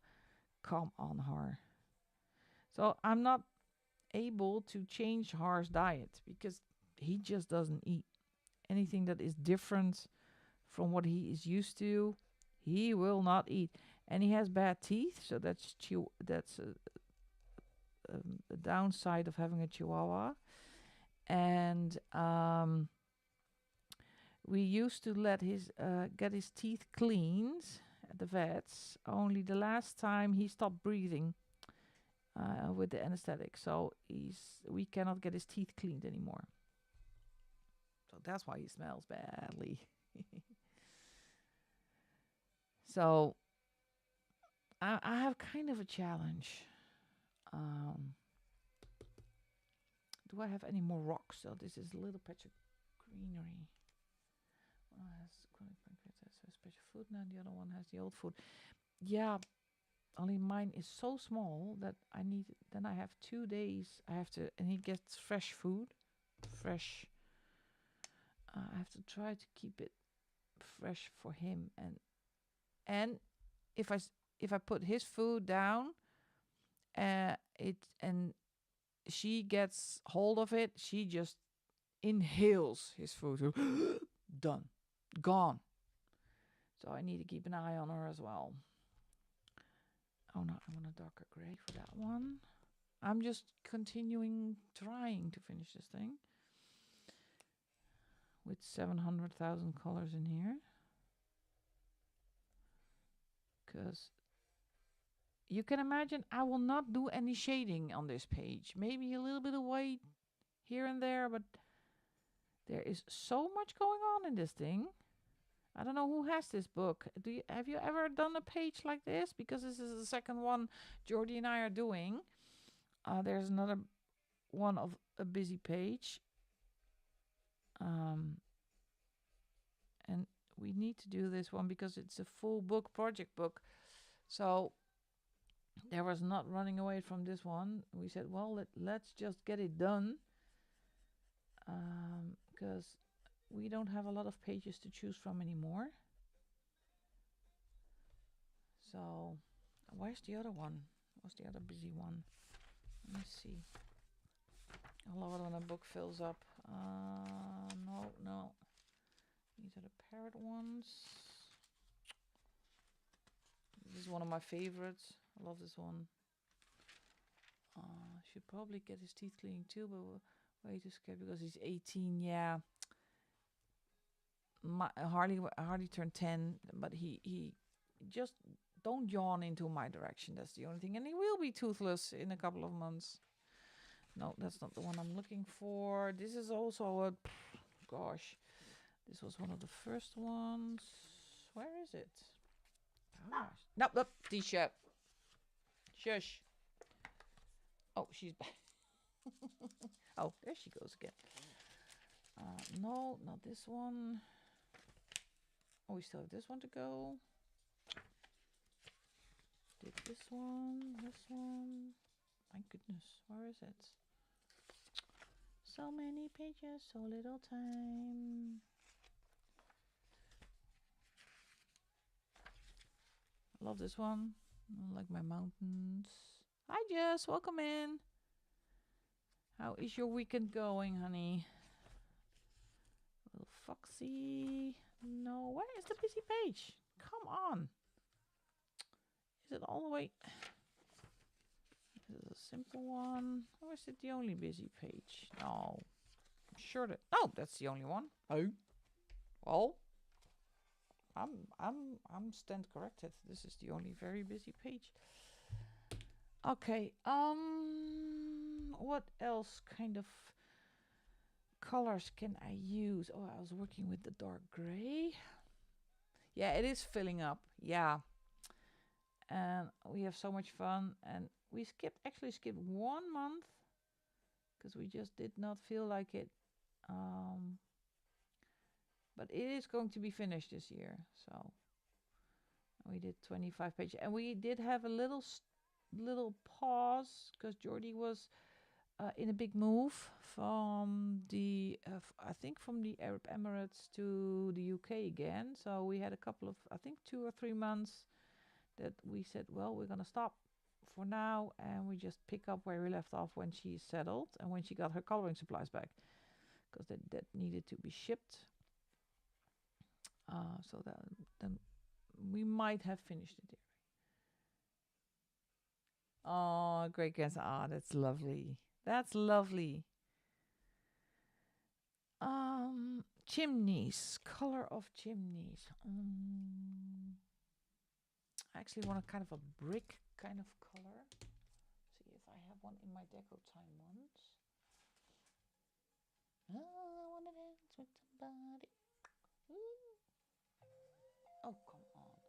come on, Har. So I'm not able to change Har's diet because he just doesn't eat anything that is different from what he is used to. He will not eat, and he has bad teeth, so that's a downside of having a Chihuahua. And we used to let his get his teeth cleaned at the vets. Only the last time he stopped breathing with the anesthetic, so we cannot get his teeth cleaned anymore. So that's why he smells badly. So I have kind of a challenge. Do I have any more rocks? So this is a little patch of greenery. One has chronic pancreatitis, so special food now. The other one has the old food. Yeah, only mine is so small that I need. Then I have 2 days. I have to, and he gets fresh food, fresh. I have to try to keep it fresh for him, and if I put his food down, it and she gets hold of it, she just inhales his food. Done, gone. So I need to keep an eye on her as well. Oh no, I want a darker gray for that one. I'm just trying to finish this thing with 700,000 colors in here. Because you can imagine I will not do any shading on this page. Maybe a little bit of white here and there, but there is so much going on in this thing. I don't know who has this book. Have you ever done a page like this? Because this is the second one Jordy and I are doing. There's another one of a busy page. And we need to do this one because it's a full book, project book. So there was not running away from this one. We said, well, let's just get it done. Because we don't have a lot of pages to choose from anymore. So where's the other one? What's the other busy one? Let me see. I love it when a book fills up. No. These are the parrot ones. This is one of my favorites. I love this one. Should probably get his teeth cleaning too, but way too scared because he's 18. Yeah. Harley turned 10, but he just don't yawn into my direction. That's the only thing. And he will be toothless in a couple of months. No, that's not the one I'm looking for. This is also a... Gosh. This was one of the first ones. Where is it? Gosh. No, t-shirt. Shush. Oh, she's back. Oh, there she goes again. No, not this one. Oh, we still have this one to go. Did this one. My goodness, where is it? So many pages, so little time. I love this one. I like my mountains. Hi Jess, welcome in. How is your weekend going, honey? Little Foxy. No, where is the busy page? Come on. Is it all the way? This is a simple one. Or is it the only busy page? No. I'm sure that... Oh, that's the only one. Oh. Well, I'm stand corrected. This is the only very busy page. Okay. What else kind of colors can I use? Oh, I was working with the dark gray. Yeah, it is filling up. Yeah. And we have so much fun. And we actually skipped 1 month because we just did not feel like it. But it is going to be finished this year. So we did 25 pages, and we did have a little pause because Jordy was in a big move from the I think from the Arab Emirates to the UK again. So we had a couple of, I think, 2 or 3 months that we said, well, we're gonna stop for now, and we just pick up where we left off when she settled and when she got her coloring supplies back, because that needed to be shipped. So that then we might have finished it there. Oh, great guess. Ah, that's lovely. That's lovely. Chimneys. Color of chimneys. I actually want a kind of a brick kind of color. See if I have one in my deco time ones. Oh, I want to dance with somebody. Ooh. Oh, come on.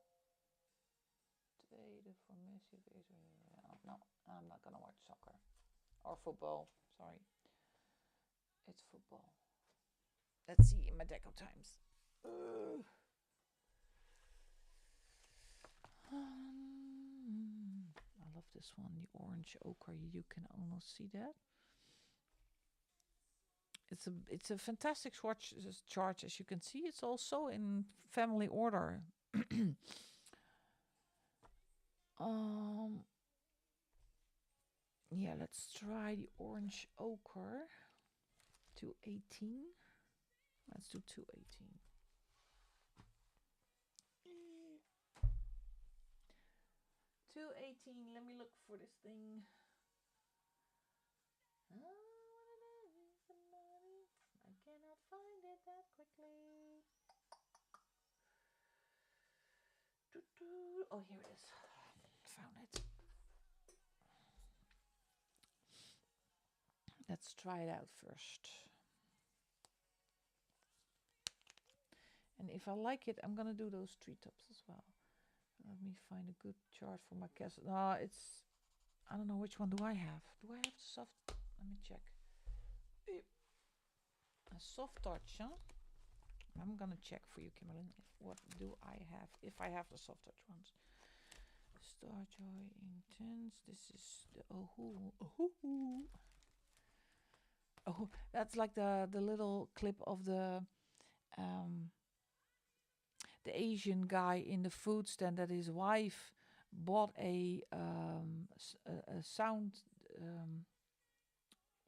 Tweede voor Messi. No, I'm not gonna watch soccer. Or football. Sorry. It's football. Let's see in my deco times. I love this one, the orange ochre. You can almost see that. It's a fantastic swatch chart, as you can see. It's also in family order. Yeah, let's try the orange ochre. 218. Let's do 218. 218. Let me look for this thing. I cannot find it that quickly. Oh, here it is. Found it. Let's try it out first. And if I like it, I'm gonna do those treetops as well. Let me find a good chart for my castle. No, it's, I don't know, which one do I have? Do I have the soft? Let me check. A soft touch, huh? I'm gonna check for you, Kimberly. What do I have? If I have the soft touch ones. Star Joy Intense. This is the Oh, that's like the little clip of the Asian guy in the food stand that his wife bought a sound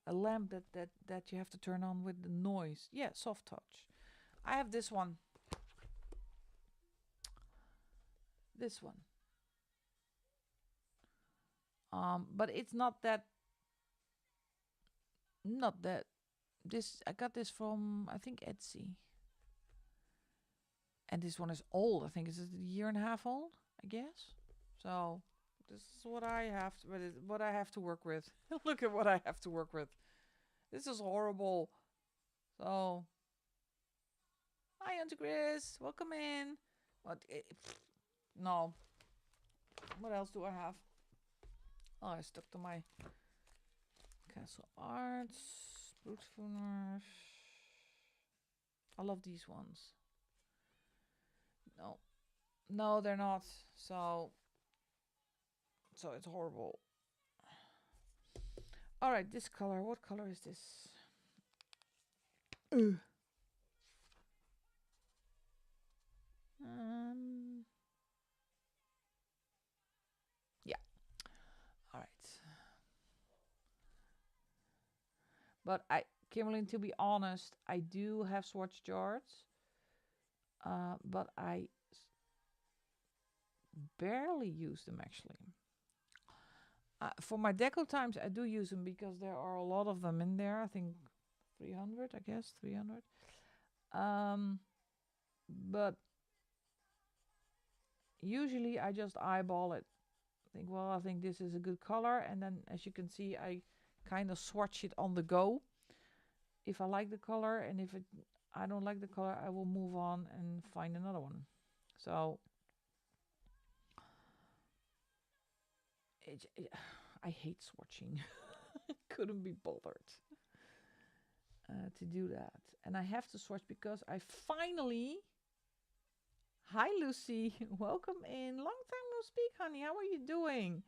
a lamp that you have to turn on with the noise. Yeah, soft touch. I have this one. This one. But it's not that. Not that. This I got this from, I think, Etsy. And this one is old. I think it's a year and a half old, I guess. So this is what I have to, what I have to work with. Look at what I have to work with. This is horrible. So, hi, Auntie Chris. Welcome in. What? No. What else do I have? Oh, I stuck to my Castle Arts, Broodspooner. I love these ones. No, they're not. So it's horrible. All right, this color. What color is this? Yeah. All right. But Kimberly, to be honest, I do have swatch charts. But I barely use them actually. For my deco times, I do use them because there are a lot of them in there. I think 300, I guess 300. But usually I just eyeball it. Think, well, I think this is a good color, and then as you can see, I kind of swatch it on the go. If I like the color, and if I don't like the color, I will move on and find another one. So I hate swatching. Couldn't be bothered. to do that. And I have to swatch because I finally... Hi, Lucy. Welcome in. Long time no speak, honey. How are you doing?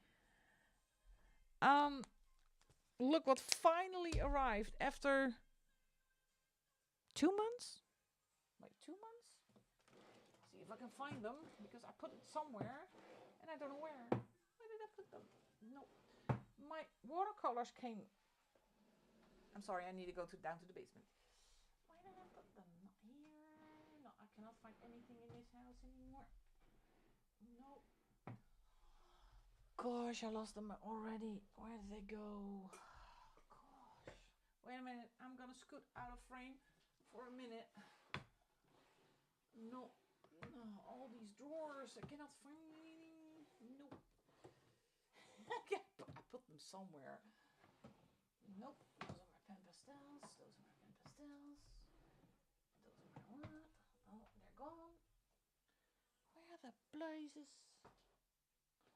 Look what finally arrived after 2 months? Like 2 months? See if I can find them, because I put it somewhere and I don't know where. Where did I put them? No. My watercolors came... I'm sorry, I need to go down to the basement. Where did I put them? Not here. No, I cannot find anything in this house anymore. No. Gosh, I lost them already. Where did they go? Gosh. Wait a minute. I'm gonna scoot out of frame for a minute. No. No, all these drawers. I cannot find anything. Nope. I put them somewhere. Nope. Those are my pen pastels. Those are my pen pastels. Those are my what? Oh, they're gone. Where are the blazes?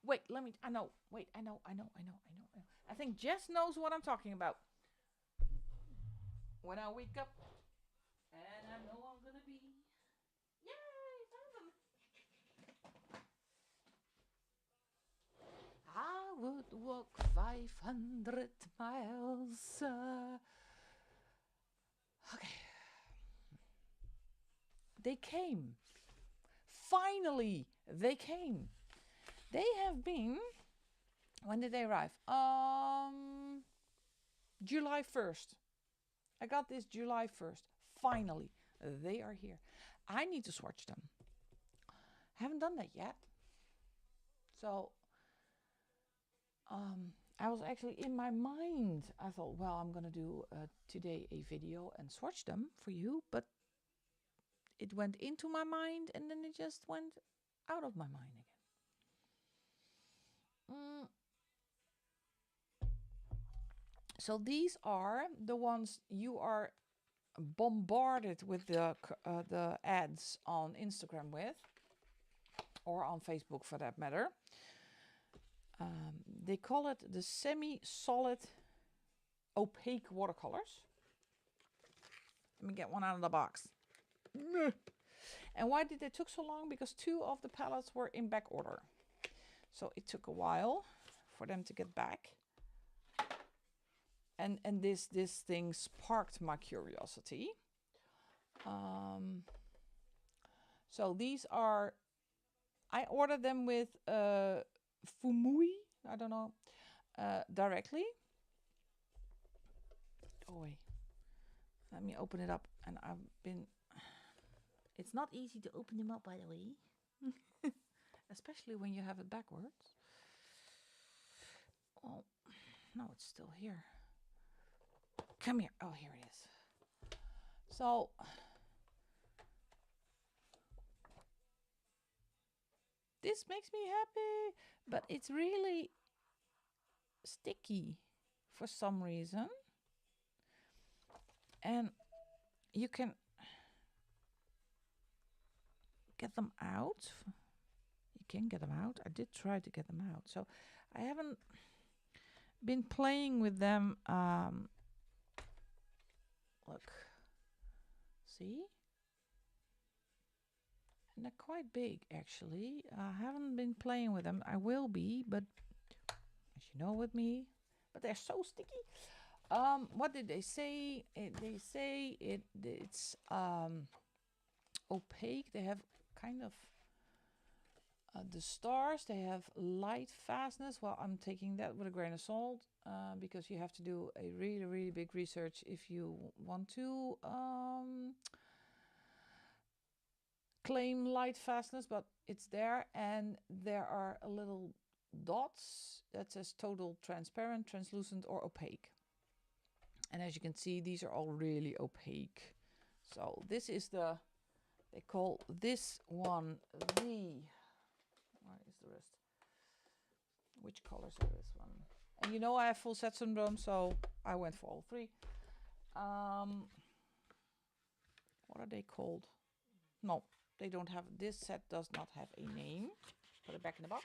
Wait, let me... I know. Wait, I know. I think Jess knows what I'm talking about. When I wake up and I know I'm gonna be... Yay! Found them! I would walk 500 miles. Okay. They came. Finally, they came. They have been... When did they arrive? July 1st. I got this July 1st. Finally, they are here. I need to swatch them. Haven't done that yet. So, I was actually in my mind. I thought, well, I'm going to do today a video and swatch them for you. But it went into my mind and then it just went out of my mind again. So these are the ones you are bombarded with the ads on Instagram with, or on Facebook for that matter. They call it the semi-solid opaque watercolors. Let me get one out of the box. And why did they took so long? Because 2 of the palettes were in back order. So it took a while for them to get back. And this thing sparked my curiosity. So these are... I ordered them with Fumui, I don't know, directly. Oh wait, let me open it up. And I've been... It's not easy to open them up, by the way. Especially when you have it backwards. Oh, no, it's still here. Come here. Oh, here it is. So... This makes me happy, but it's really sticky for some reason. And you can get them out. You can get them out. I did try to get them out. So I haven't been playing with them. Look. See? And they're quite big, actually. I haven't been playing with them. I will be, but as you know with me. But they're so sticky. What did they say? They say it's opaque. They have kind of the stars. They have light fastness. Well, I'm taking that with a grain of salt because you have to do a really, really big research if you want to claim light fastness, but it's there. And there are a little dots that says total transparent, translucent, or opaque. And as you can see, these are all really opaque. So this is the, they call this one the, where is the rest? Which colors are this one? And you know I have full set syndrome, so I went for all 3. What are they called? No, they don't have, this set does not have a name. Put it back in the box.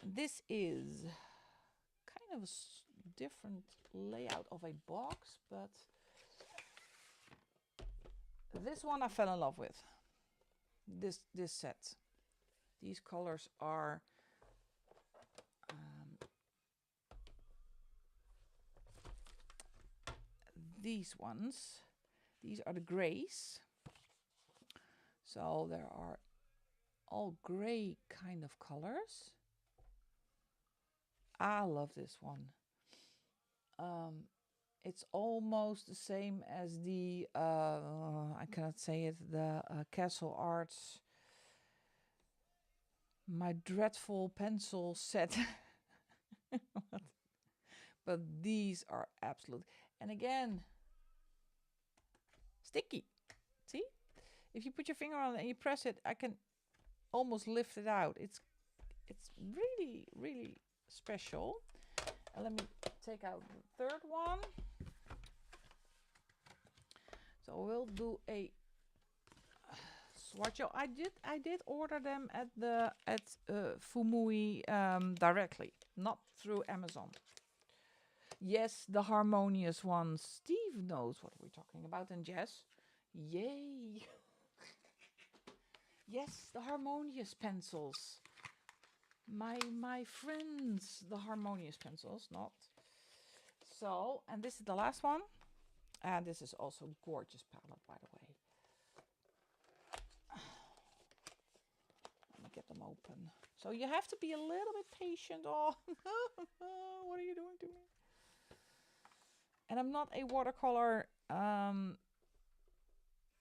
This is kind of a different layout of a box, but This one I fell in love with. This set. These colors are these ones. These are the grays. So there are all gray kind of colors. I love this one. It's almost the same as the, I cannot say it, the Castle Arts, my dreadful pencil set. But these are absolute. And again, sticky. See? If you put your finger on it and you press it, I can almost lift it out. It's really, really special. And let me take out the third one. So we'll do a swatch. I did order them at Fumui directly, not through Amazon. Yes, the harmonious ones. Steve knows what we're talking about, and Jess. Yay! Yes, the harmonious pencils. My friends, the harmonious pencils, not. So, and this is the last one. And this is also gorgeous palette, by the way. Let me get them open. So you have to be a little bit patient. Oh, what are you doing to me? And I'm not a watercolor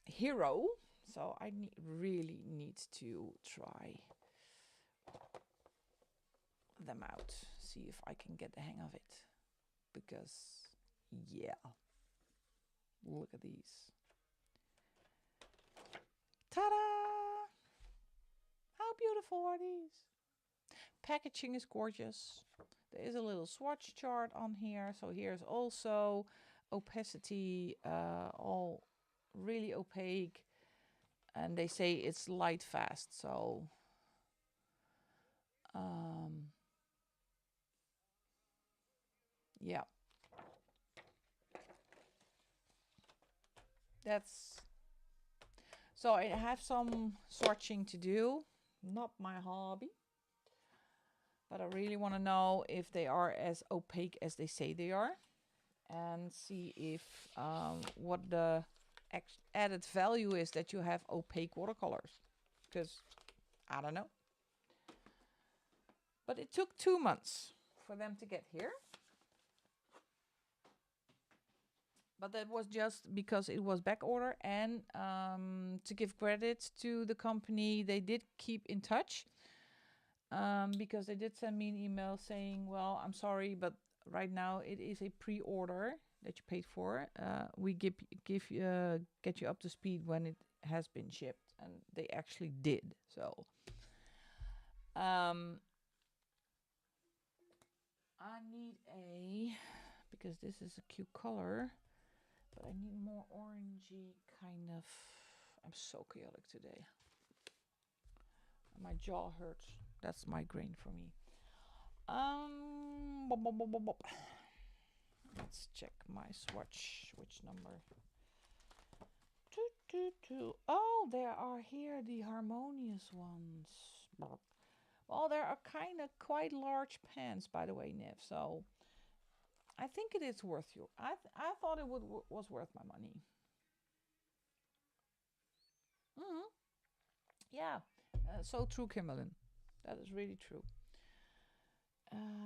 hero, so I really need to try them out. See if I can get the hang of it. Because, yeah. Look at these. Ta-da! How beautiful are these? Packaging is gorgeous. There is a little swatch chart on here. So here's also opacity, all really opaque. And they say it's light fast. So yeah. That's so I have some swatching to do, not my hobby, but I really want to know if they are as opaque as they say they are, and see if what the added value is that you have opaque watercolors, because I don't know. But it took 2 months for them to get here. But that was just because it was back order, and to give credit to the company, they did keep in touch, because they did send me an email saying, well, I'm sorry, but right now it is a pre-order that you paid for. We get you up to speed when it has been shipped, and they actually did. So I need because this is a cute color, but I need more orangey kind of. I'm so chaotic today. My jaw hurts. That's migraine for me. Let's check my swatch. Which number? 222. Oh, there are here the harmonious ones. Well, there are kind of quite large pans, by the way, Nev. So I think it is worth you. I thought it was worth my money. Yeah, so true, Kimberlyn. That is really true.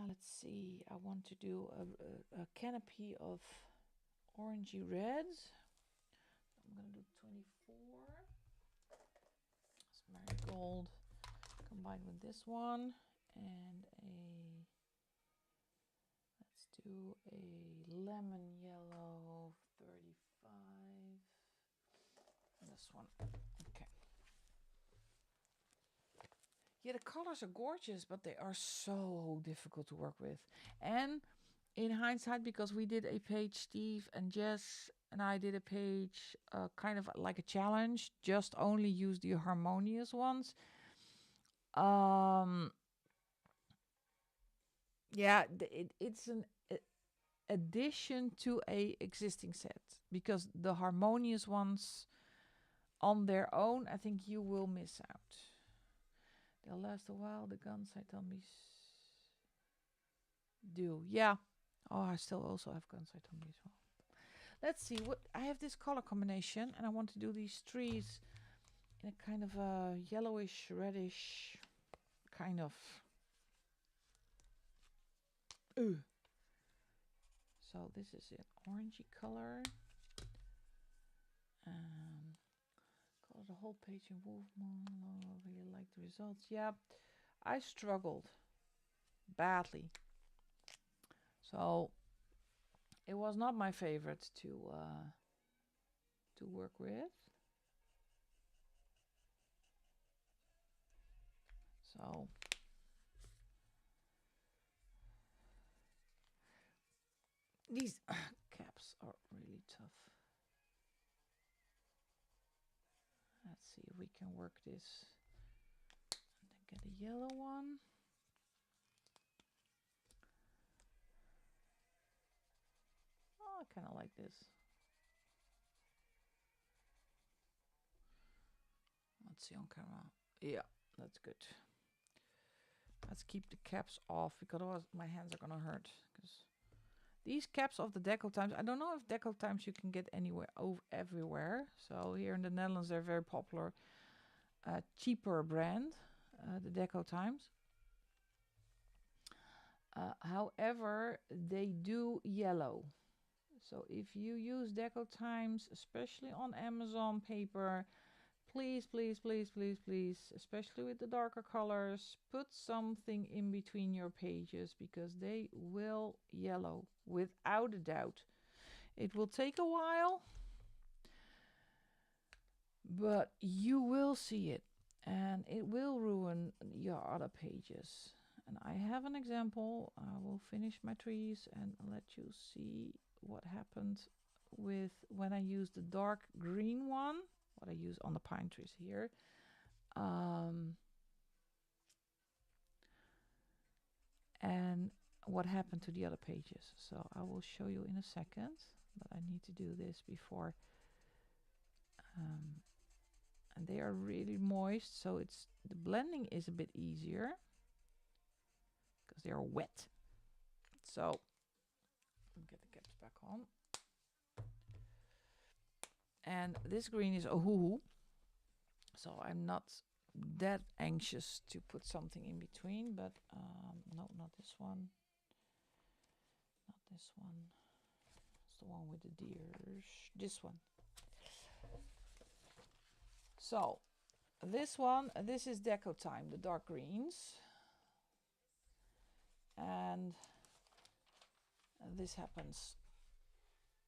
Let's see. I want to do a canopy of orangey reds. I'm gonna do 24. It's marigold combined with this one, and let's do a lemon yellow 35. This one. Okay. Yeah, the colors are gorgeous, but they are so difficult to work with. And in hindsight, because we did a page, Steve and Jess and I did a page, kind of like a challenge, just only use the harmonious ones. Yeah, it's an addition to a existing set, because the harmonious ones on their own, I think you will miss out. They'll last a while. The Gansai tummies do. Yeah. Oh, I still also have Gansai tummies as well. Let's see. What I have this color combination, and I want to do these trees in a kind of a yellowish, reddish kind of. So this is an orangey color. Color the whole page in Wolfman. I really like the results. Yeah, I struggled badly. So it was not my favorite to work with. So these caps are really tough. Let's see if we can work this. And then get a yellow one. Oh, I kind of like this. Let's see on camera. Yeah, that's good. Let's keep the caps off because otherwise my hands are gonna hurt. Because these caps of the Deco Times, I don't know if Deco Times you can get anywhere everywhere. So here in the Netherlands they're very popular, cheaper brand, the Deco Times. However, they do yellow. So if you use Deco Times, especially on Amazon paper, please, please, please, please, please, especially with the darker colors, put something in between your pages because they will yellow without a doubt. It will take a while, but you will see it and it will ruin your other pages. And I have an example. I will finish my trees and let you see what happened with when I use the dark green one. What I use on the pine trees here. And what happened to the other pages. So I will show you in a second, but I need to do this before. And they are really moist, so it's the blending is a bit easier because they are wet. So get the caps back on. And this green is Ohuhu. So I'm not that anxious to put something in between, but no, not this one. Not this one. It's the one with the deers. This one. So this one, this is Deco Time, the dark greens. And this happens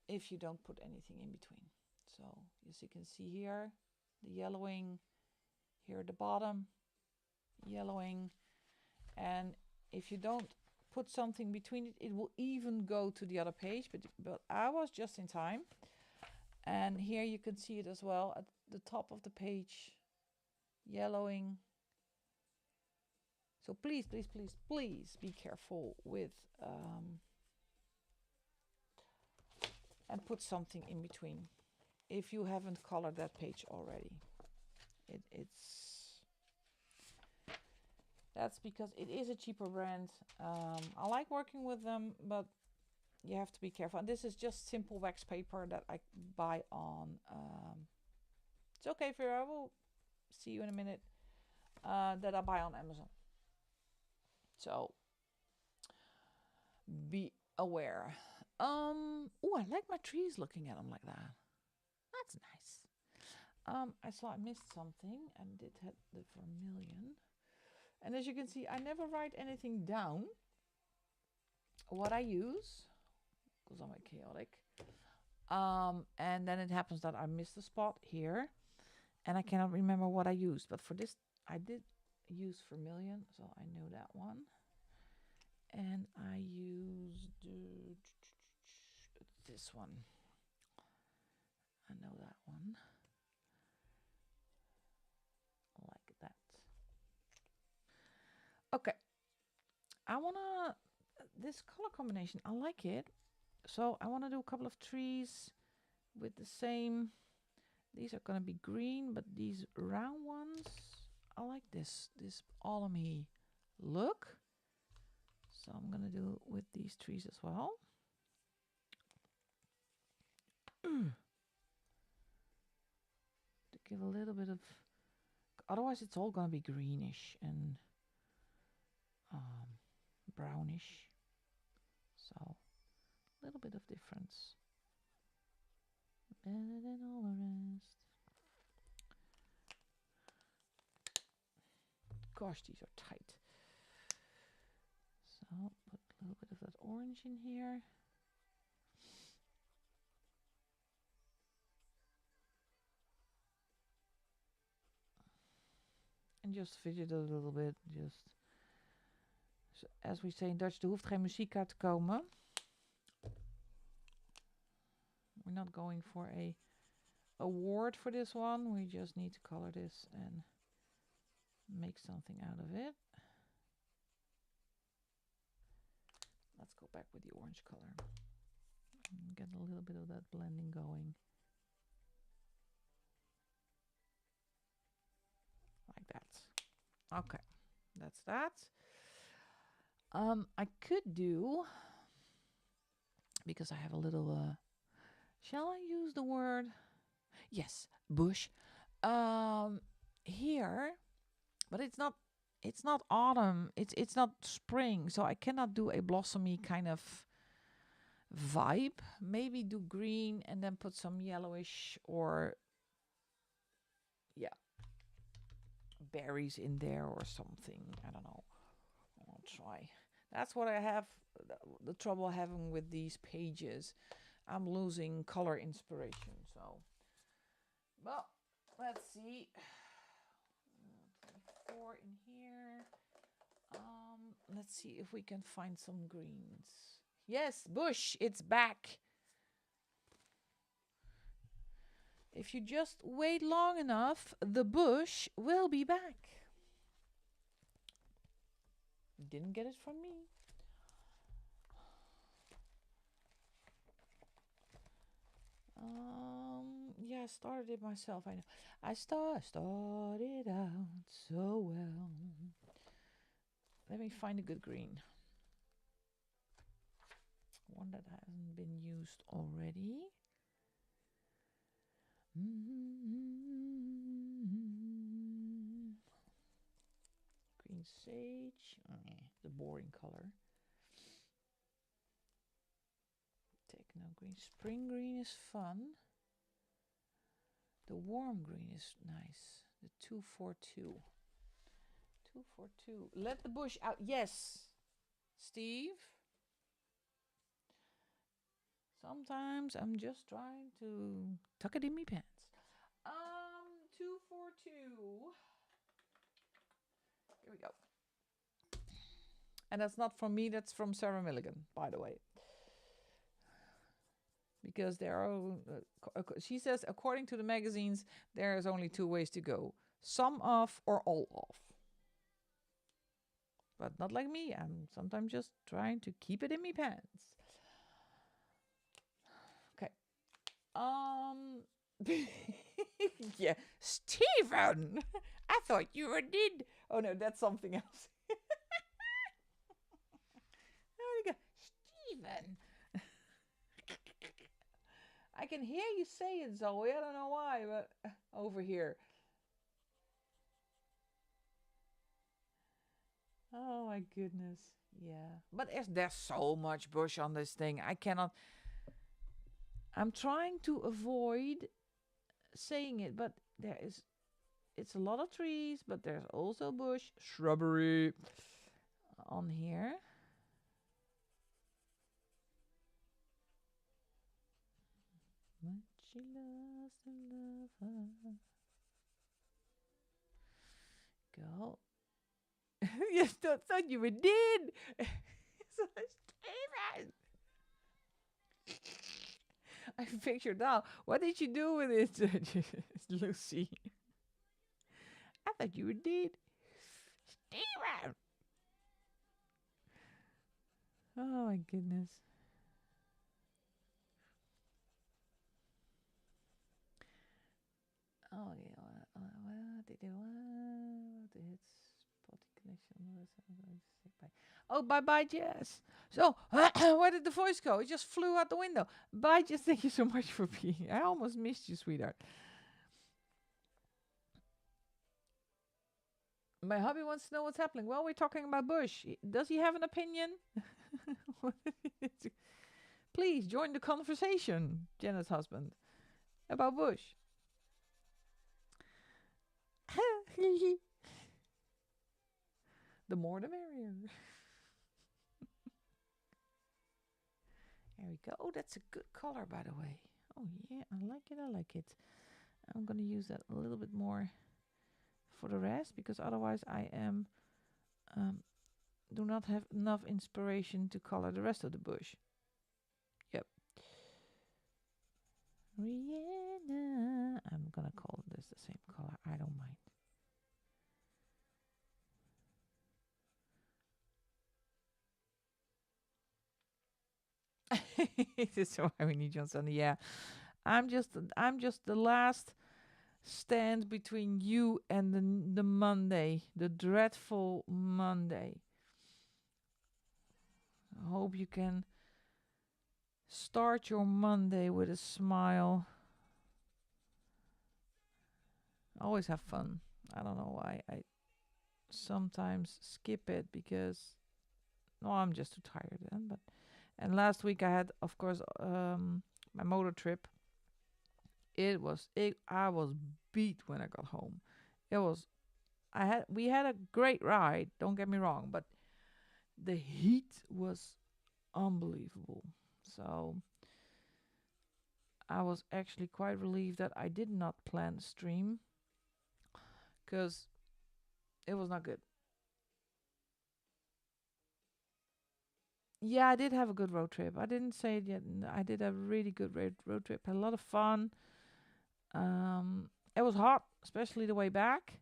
if you don't put anything in between. So as you can see here, the yellowing, here at the bottom, yellowing. And if you don't put something between it, it will even go to the other page. But I was just in time. And here you can see it as well at the top of the page, yellowing. So please, please, please, please be careful with and put something in between if you haven't colored that page already. That's because it is a cheaper brand. I like working with them, but you have to be careful. And this is just simple wax paper that I buy on. It's okay, Vera. I will see you in a minute. That I buy on Amazon. So be aware. Oh, I like my trees looking at them like that. That's nice. I saw I missed something and did have the vermilion. And as you can see, I never write anything down. What I use, because I'm a chaotic. And then it happens that I missed a spot here. And I cannot remember what I used. But for this, I did use vermilion. So I know that one. And I used this one. I know that one. Like that. Okay. I want to, this color combination, I like it. So I want to do a couple of trees with the same These are gonna be green, but these round ones, I like this alamy look. So I'm gonna do with these trees as well. To give a little bit of, otherwise it's all gonna be greenish and brownish. So a little bit of difference. Better than all the rest. Gosh, these are tight. So put a little bit of that orange in here. And just fidget a little bit. Just, so as we say in Dutch, er hoeft geen muziek uit te komen. We're not going for a award for this one. We just need to color this and make something out of it. Let's go back with the orange color. Get a little bit of that blending going. Like that. Okay, that's that. I could do, because I have a little, shall I use the word? Yes, bush. Here, but it's not autumn. It's not spring, so I cannot do a blossomy kind of vibe. Maybe do green and then put some yellowish or berries in there or something. I don't know. I'll try. That's what I have the trouble having with these pages. I'm losing color inspiration. So, well, let's see. 4 in here. Let's see if we can find some greens. Yes, bush, it's back. If you just wait long enough, the bush will be back. Didn't get it from me. Yeah, I started it myself. I know. I started out so well. Let me find a good green. One that hasn't been used already. Green sage. The boring color. Techno green. Spring green is fun. The warm green is nice. The 242. 242. Let the bush out. Yes, Steve. Sometimes I'm just trying to tuck it in me pants. 242. Here we go. And that's not from me, that's from Sarah Milligan, by the way. Because there are, she says, according to the magazines, there is only 2 ways to go. Some off or all off. But not like me. I'm sometimes just trying to keep it in me pants. Okay. Yeah, Stephen. I thought you were dead. Oh no, that's something else. There we go, Stephen. I can hear you say it, Zoe. I don't know why, but over here. Oh my goodness. Yeah. But there's so much bush on this thing. I cannot. I'm trying to avoid saying it, but it's a lot of trees, but there's also bush, shrubbery on here. Much she loves to love her. Go. Yes, thought you were dead. Steven. I pictured out. What did you do with it, Lucy? I thought you were dead. Steven. Oh my goodness. Spotty connection. Oh, bye, Jess. So, where did the voice go? It just flew out the window. Bye, Jess. Thank you so much for being here. I almost missed you, sweetheart. My hubby wants to know what's happening. Well, we're talking about Bush. Does he have an opinion? Please join the conversation, Jenna's husband, about Bush. The more the merrier. There we go. Oh, that's a good color, by the way. Oh, yeah, I like it. I'm going to use that a little bit more for the rest, because otherwise I do not have enough inspiration to color the rest of the bush. Yep. Rihanna. I'm going to call this the same color. I don't mind. It is so Irene Johnson. Yeah, I'm just the last stand between you and the Monday, the dreadful Monday. I hope you can start your Monday with a smile. Always have fun. I don't know why I sometimes skip it, because I'm just too tired then. And last week I had, of course, my motor trip. I was beat when I got home. We had a great ride, don't get me wrong, but the heat was unbelievable. So I was actually quite relieved that I did not plan a stream, because it was not good. Yeah, I did have a good road trip. I didn't say it yet. I did have a really good road trip. Had a lot of fun. It was hot, especially the way back,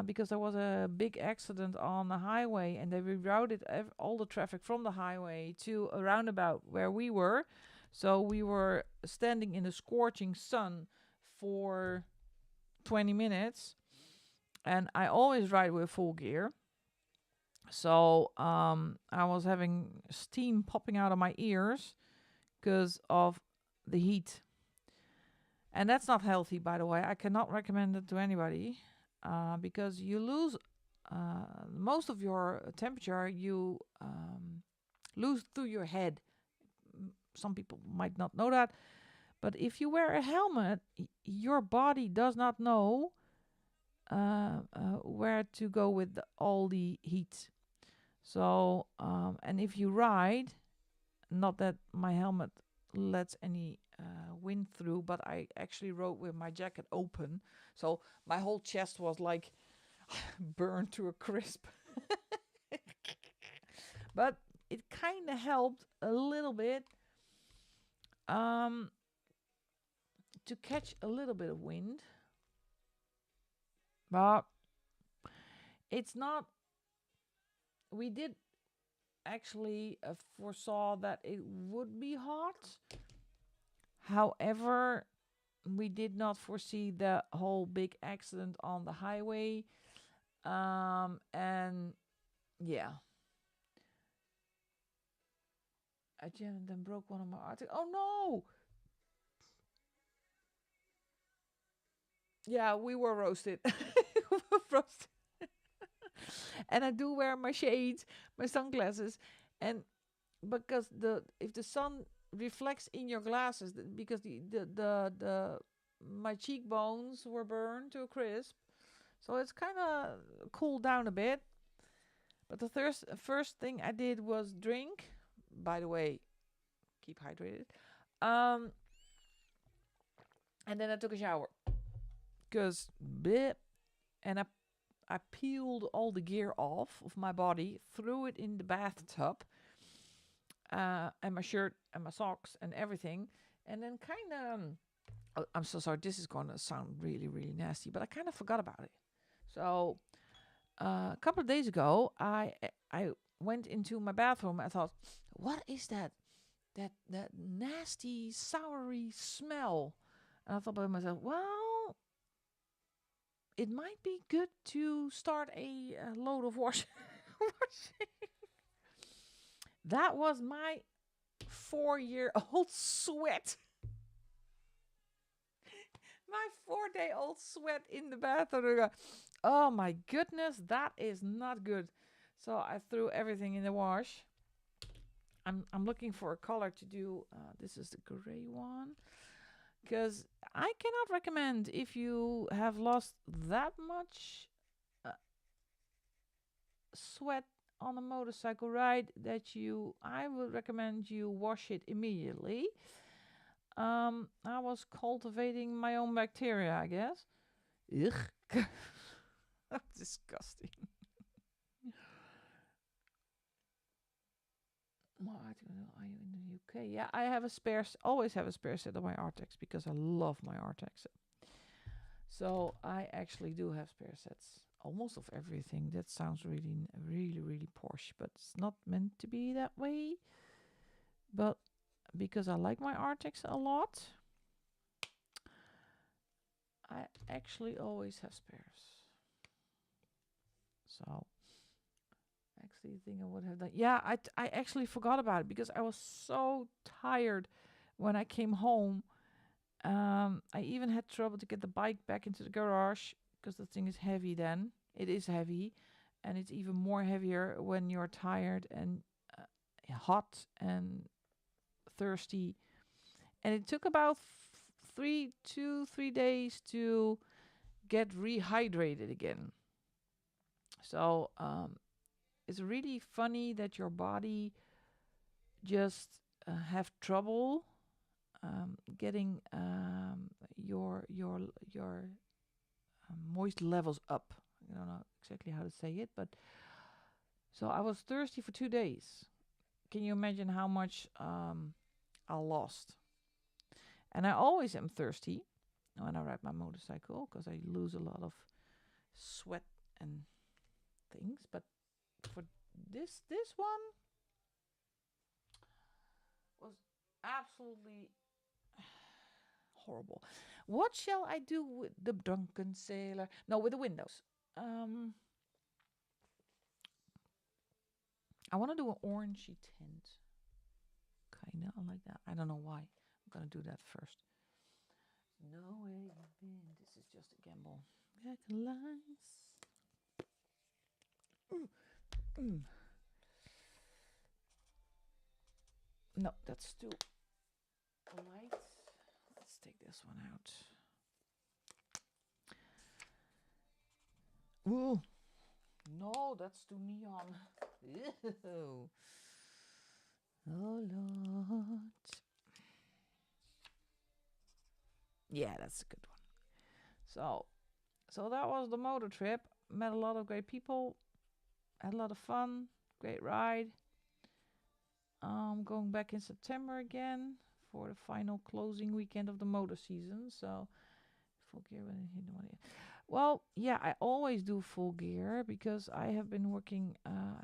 because there was a big accident on the highway, and they rerouted all the traffic from the highway to a roundabout where we were. So we were standing in the scorching sun for 20 minutes, and I always ride with full gear. So I was having steam popping out of my ears because of the heat. And that's not healthy, by the way. I cannot recommend it to anybody, because you lose most of your temperature. You lose through your head. Some people might not know that. But if you wear a helmet, your body does not know where to go with all the heat. So, and if you ride, not that my helmet lets any wind through, but I actually rode with my jacket open. So my whole chest was like burned to a crisp. But it kind of helped a little bit to catch a little bit of wind. But it's not. We did actually foresaw that it would be hot. However, we did not foresee the whole big accident on the highway. And yeah. I jammed and broke one of my articles. Oh no! Yeah, we were roasted. We were roasted. And I do wear my shades, my sunglasses, and because if the sun reflects in your glasses, because the my cheekbones were burned to a crisp, so it's kind of cooled down a bit. But the first thing I did was drink. By the way, keep hydrated. And then I took a shower, cause bleh, and I peeled all the gear off of my body, threw it in the bathtub, and my shirt and my socks and everything. And then I'm so sorry, this is going to sound really, really nasty, but I kind of forgot about it. So a couple of days ago, I went into my bathroom. I thought, what is that nasty, soury smell? And I thought by myself, well, it might be good to start a load of washing. That was my 4-year-old sweat. My 4-day-old sweat in the bathroom. Oh my goodness, that is not good. So I threw everything in the wash. I'm looking for a color to do. This is the gray one. Because I cannot recommend, if you have lost that much sweat on a motorcycle ride, I would recommend you wash it immediately. I was cultivating my own bacteria, I guess. Ugh. That's disgusting. What are you in the UK? Yeah, I have always have a spare set of my Artex because I love my Artex. So I actually do have spare sets, almost of everything. That sounds really, really, really posh, but it's not meant to be that way. But because I like my Artex a lot, I actually always have spares. So actually think I would have done. Yeah, I actually forgot about it because I was so tired when I came home. I even had trouble to get the bike back into the garage because the thing is heavy then. It is heavy, and it's even more heavier when you're tired and hot and thirsty. And it took about 3 days to get rehydrated again. So it's really funny that your body just have trouble getting your moist levels up. I don't know exactly how to say it, but so I was thirsty for 2 days. Can you imagine how much I lost? And I always am thirsty when I ride my motorcycle because I lose a lot of sweat and things. But for this one was absolutely horrible. What shall I do with the drunken sailor? No, with the windows. I want to do an orangey tint. Kind of like that. I don't know why. I'm going to do that first. No way you've been. This is just a gamble. Back lines. No, that's too light. Let's take this one out. Ooh. No, that's too neon. Ew. Oh, Lord. Yeah, that's a good one. So that was the motor trip. Met a lot of great people. Had a lot of fun. Great ride. Going back in September again for the final closing weekend of the motor season. So full gear when I hit the money. Well, yeah, I always do full gear because I have been working.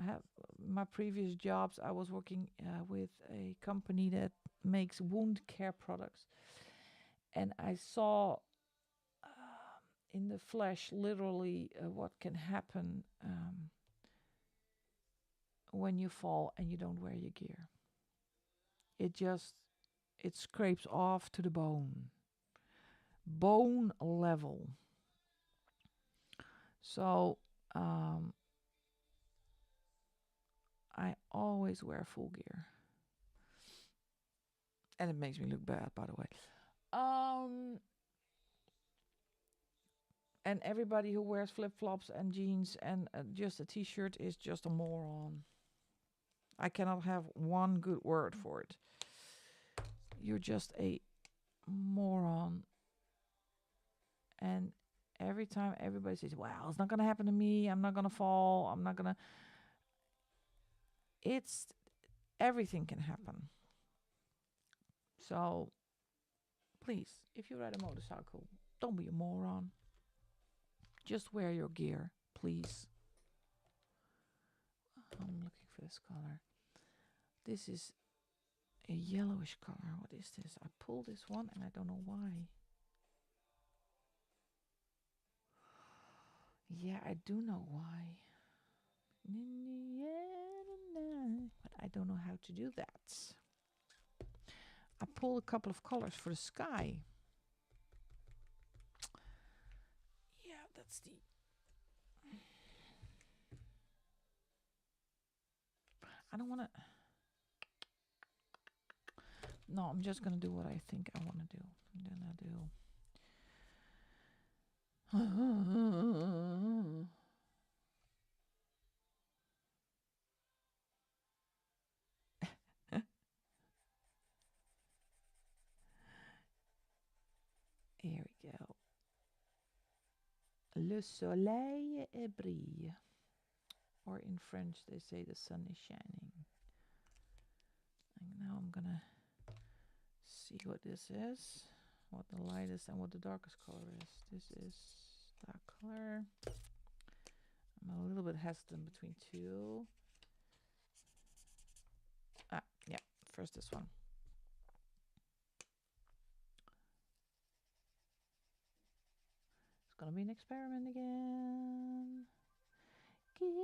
Have my previous jobs. I was working with a company that makes wound care products, and I saw in the flesh literally what can happen when you fall and you don't wear your gear. It scrapes off to the bone level. So I always wear full gear. And it makes me look bad, by the way. And everybody who wears flip-flops and jeans and just a t-shirt is just a moron. I cannot have one good word for it. You're just a moron. And every time everybody says, well, it's not going to happen to me. I'm not going to fall. I'm not going to... Everything can happen. So, please, if you ride a motorcycle, don't be a moron. Just wear your gear, please. I'm looking for this color. This is a yellowish color. What is this? I pulled this one and I don't know why. Yeah, I do know why. But I don't know how to do that. I pulled a couple of colors for the sky. Yeah, that's the... I don't want to... No, I'm just going to do what I think I want to do. I'm going to do... Here we go. Le soleil brille. Or in French, they say the sun is shining. And now I'm going to see what this is. What the lightest and what the darkest color is. This is that color. I'm a little bit hesitant between two. Yeah, first this one. It's gonna be an experiment again. Give me a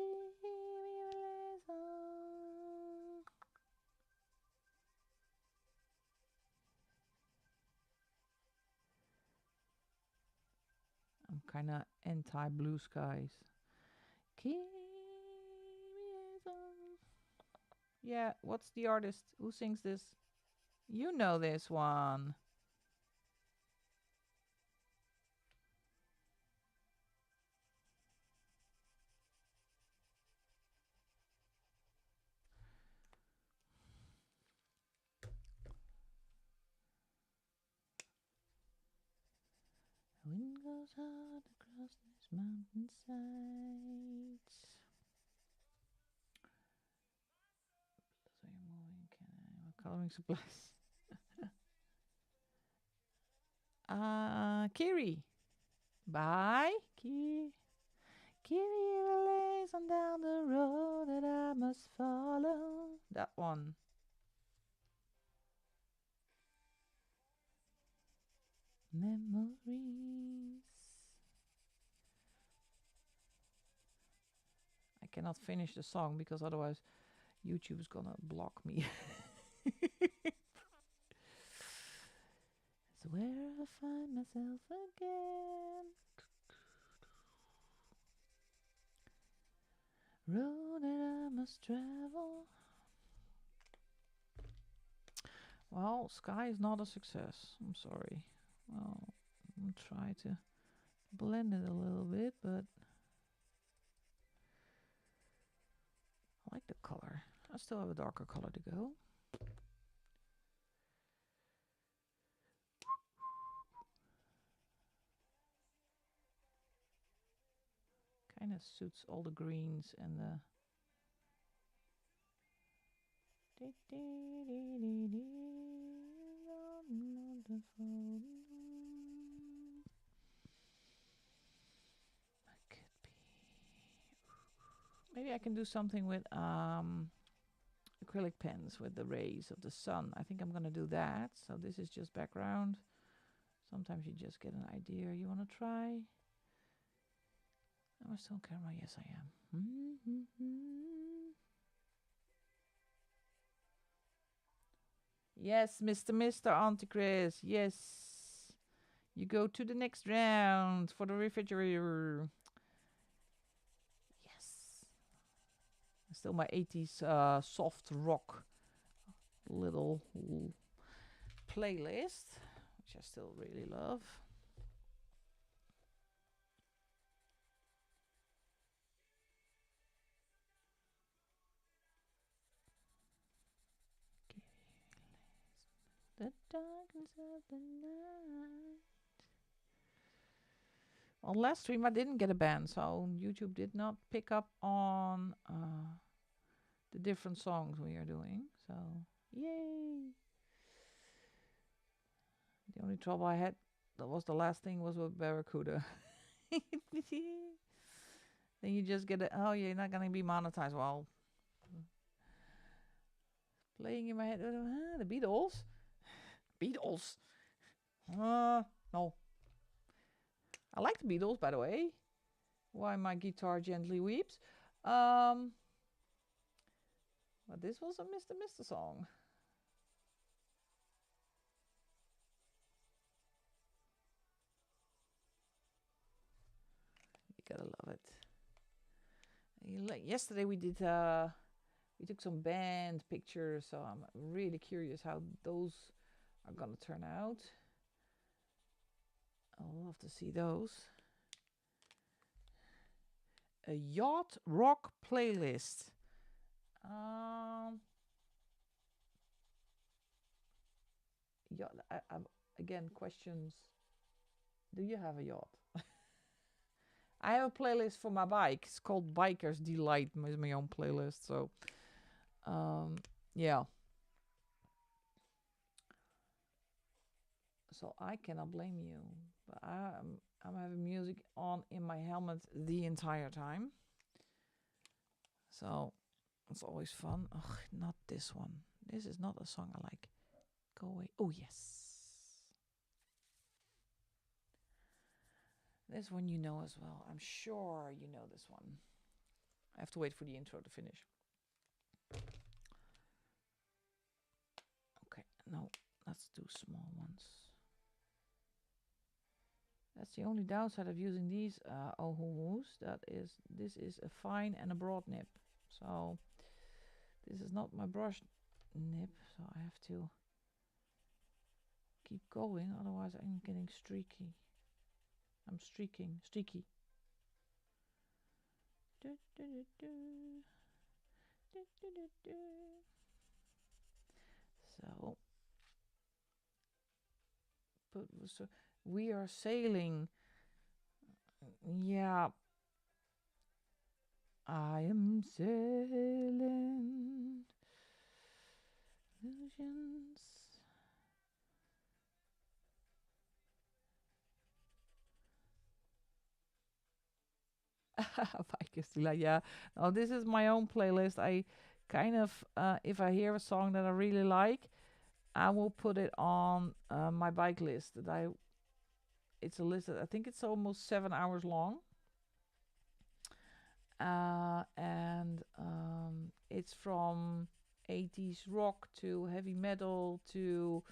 lesson. I'm kind of anti-blue skies. Give me a song. Yeah, what's the artist? Who sings this? You know this one. The wind goes hard across this mountainside. So you're moving. Coloring supplies. Kiri. Bye. Kiri lays on down the road that I must follow. That one. Memories. I cannot finish the song because otherwise YouTube is gonna block me. It's where I find myself again. Road that I must travel. Well, sky is not a success. I'm sorry. Well, I'll try to blend it a little bit, but I like the color. I still have a darker color to go. Kind of suits all the greens and the... Maybe I can do something with acrylic pens with the rays of the sun. I think I'm going to do that. So this is just background. Sometimes you just get an idea. You want to try? Am I still on camera? Yes, I am. Yes, Mr. Auntie Chris. Yes. You go to the next round for the refrigerator. Yes. Still my 80s soft rock little playlist, which I still really love. The darkness of the night. On last stream I didn't get a ban, so YouTube did not pick up on the different songs we are doing. So yay! The only trouble I had, that was the last thing, was with Barracuda. Then you just get oh, you're not gonna be monetized. Well, playing in my head, the Beatles. Beatles. No. I like the Beatles, by the way. Why My Guitar Gently Weeps. But this was a Mr. Mister song. You gotta love it. Yesterday we did we took some band pictures, so I'm really curious how those are gonna turn out. I'll love to see those. A yacht rock playlist. Yacht. Again, questions. Do you have a yacht? I have a playlist for my bike. It's called Biker's Delight. It's my own playlist. So, yeah. So I cannot blame you. But I'm having music on in my helmet the entire time. So it's always fun. Ugh, not this one. This is not a song I like. Go away. Oh, yes. This one you know as well. I'm sure you know this one. I have to wait for the intro to finish. Okay, no, let's do small ones. That's the only downside of using these ohumus. This is a fine and a broad nib. So this is not my brush nib, so I have to keep going, otherwise I'm getting streaky. I'm streaky. So we are sailing. Yeah. I am sailing. Illusions. Yeah. Oh, this is my own playlist. I kind of, if I hear a song that I really like, I will put it on my bike list. It's a list that I think it's almost 7 hours long. And it's from 80s rock to heavy metal to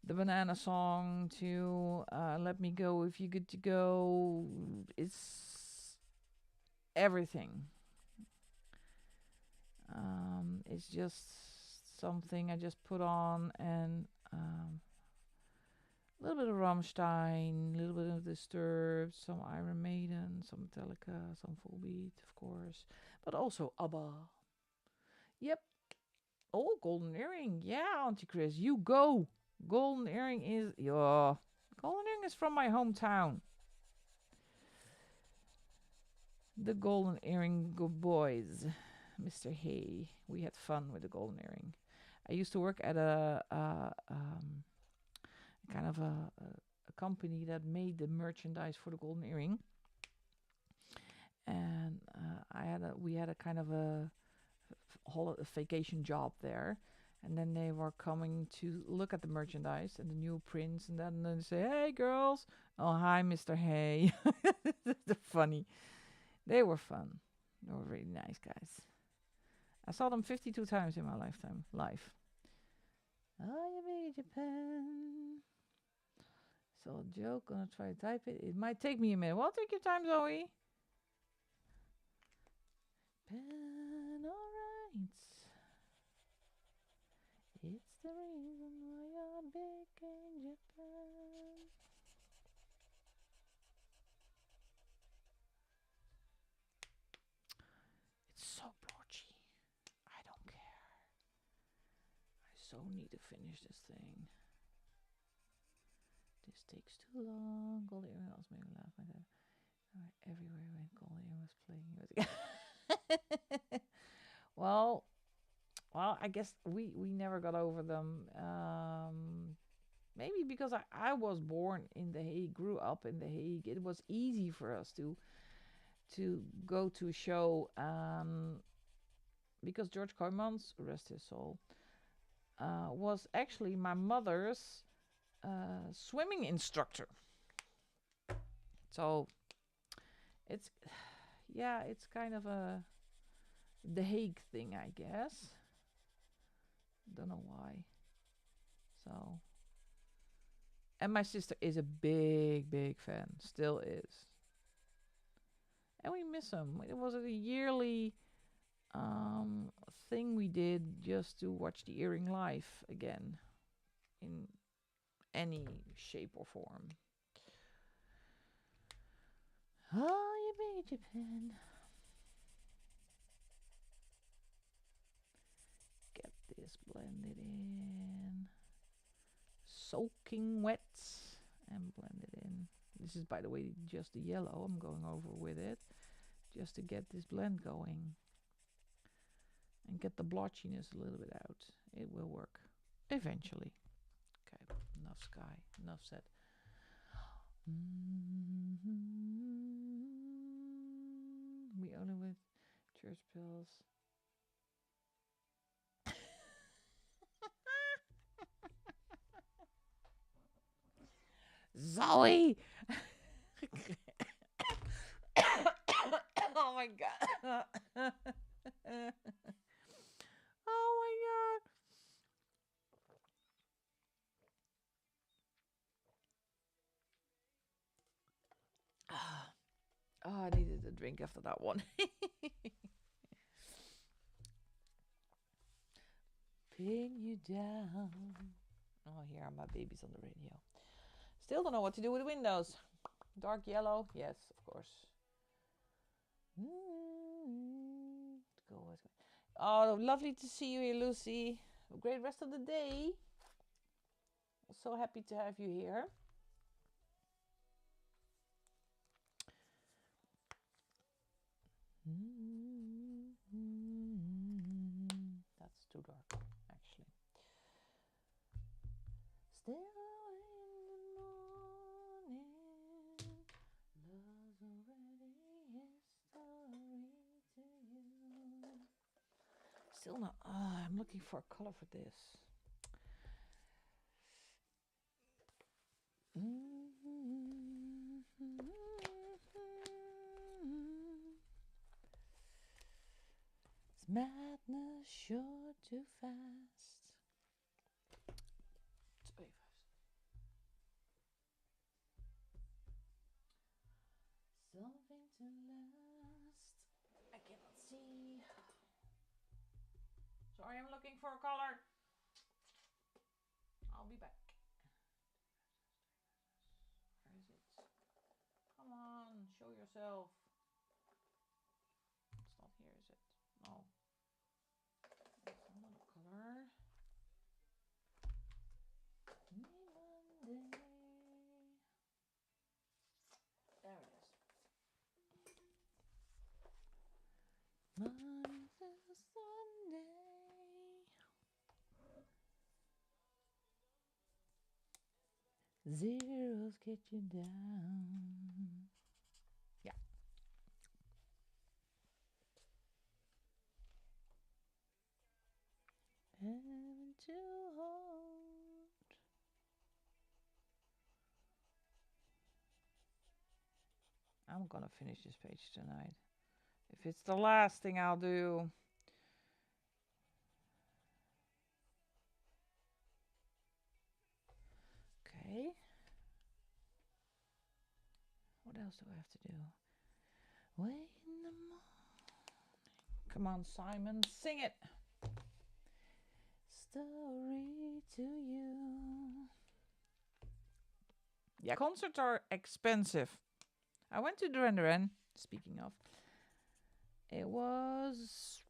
the Banana Song to Let Me Go If You're Good to Go. It's everything. It's just something I just put on, and a little bit of Rammstein, a little bit of Disturbed, some Iron Maiden, some Metallica, some Full Beat, of course, but also ABBA. Yep. Oh, Golden Earring. Yeah, Auntie Chris, you go. Golden Earring is Golden Earring is from my hometown. The Golden Earring boys, Mr. Hay. We had fun with the Golden Earring. I used to work at a kind of a company that made the merchandise for the Golden Earring, and we had a kind of a vacation job there, and then they were coming to look at the merchandise and the new prints, and then they say, "Hey girls, oh hi Mr. Hay." They're funny. They were fun. They were really nice guys. I saw them 52 times in my lifetime. Live. Oh, you made Japan. So joke, gonna try to type it. It might take me a minute. Well, take your time, Zoe. Pen, alright. It's the reason why you're big in Japan. It's so broachy. I don't care. I so need to finish this thing. This takes too long. Golden Earring also made me laugh. My dad. Everywhere when Golden Earring was playing music. well, I guess we never got over them. Maybe because I was born in The Hague, grew up in The Hague. It was easy for us to go to a show, because George Kooijmans, rest his soul, was actually my mother's swimming instructor. So It's, yeah, it's kind of a The Hague thing, I guess. Don't know why. So, and my sister is a big, big fan. Still is. And we miss him. It was a yearly thing we did just to watch the earring live again in any shape or form. Oh, you made Japan. Get this blended in. Soaking wet and blend it in. This is, by the way, just the yellow I'm going over with it, just to get this blend going and get the blotchiness a little bit out. It will work eventually. Okay, enough sky, enough said. We only with church pills. Zoe! Oh my god. Oh my god. Oh, I needed a drink after that one. Pin you down. Oh, here are my babies on the radio. Still don't know what to do with the windows. Dark yellow, yes, of course. Oh, lovely to see you here, Lucy. A great rest of the day. So happy to have you here. That's too dark, actually. Still in the morning, love's already history to you. Still not. I'm looking for a color for this. Is madness sure too fast? Something to last. I cannot see. Sorry, I'm looking for a color. I'll be back. Where is it? Come on, show yourself. It's not here, is it? No. That's another color. Monday. There it is. Monday to Sunday. Zeros get you down. Yeah. Heaven to hold. I'm gonna finish this page tonight. If it's the last thing I'll do. Okay. What else do I have to do? Wait in the morning. Come on, Simon, sing it. Story to you. Yeah, concerts are expensive. I went to Duran, speaking of. It was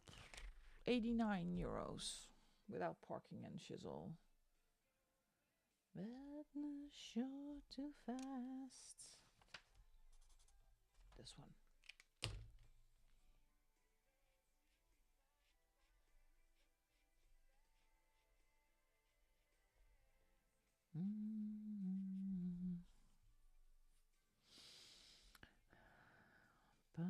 89 euros without parking and shizzle. Madness sure too fast. This one. I'm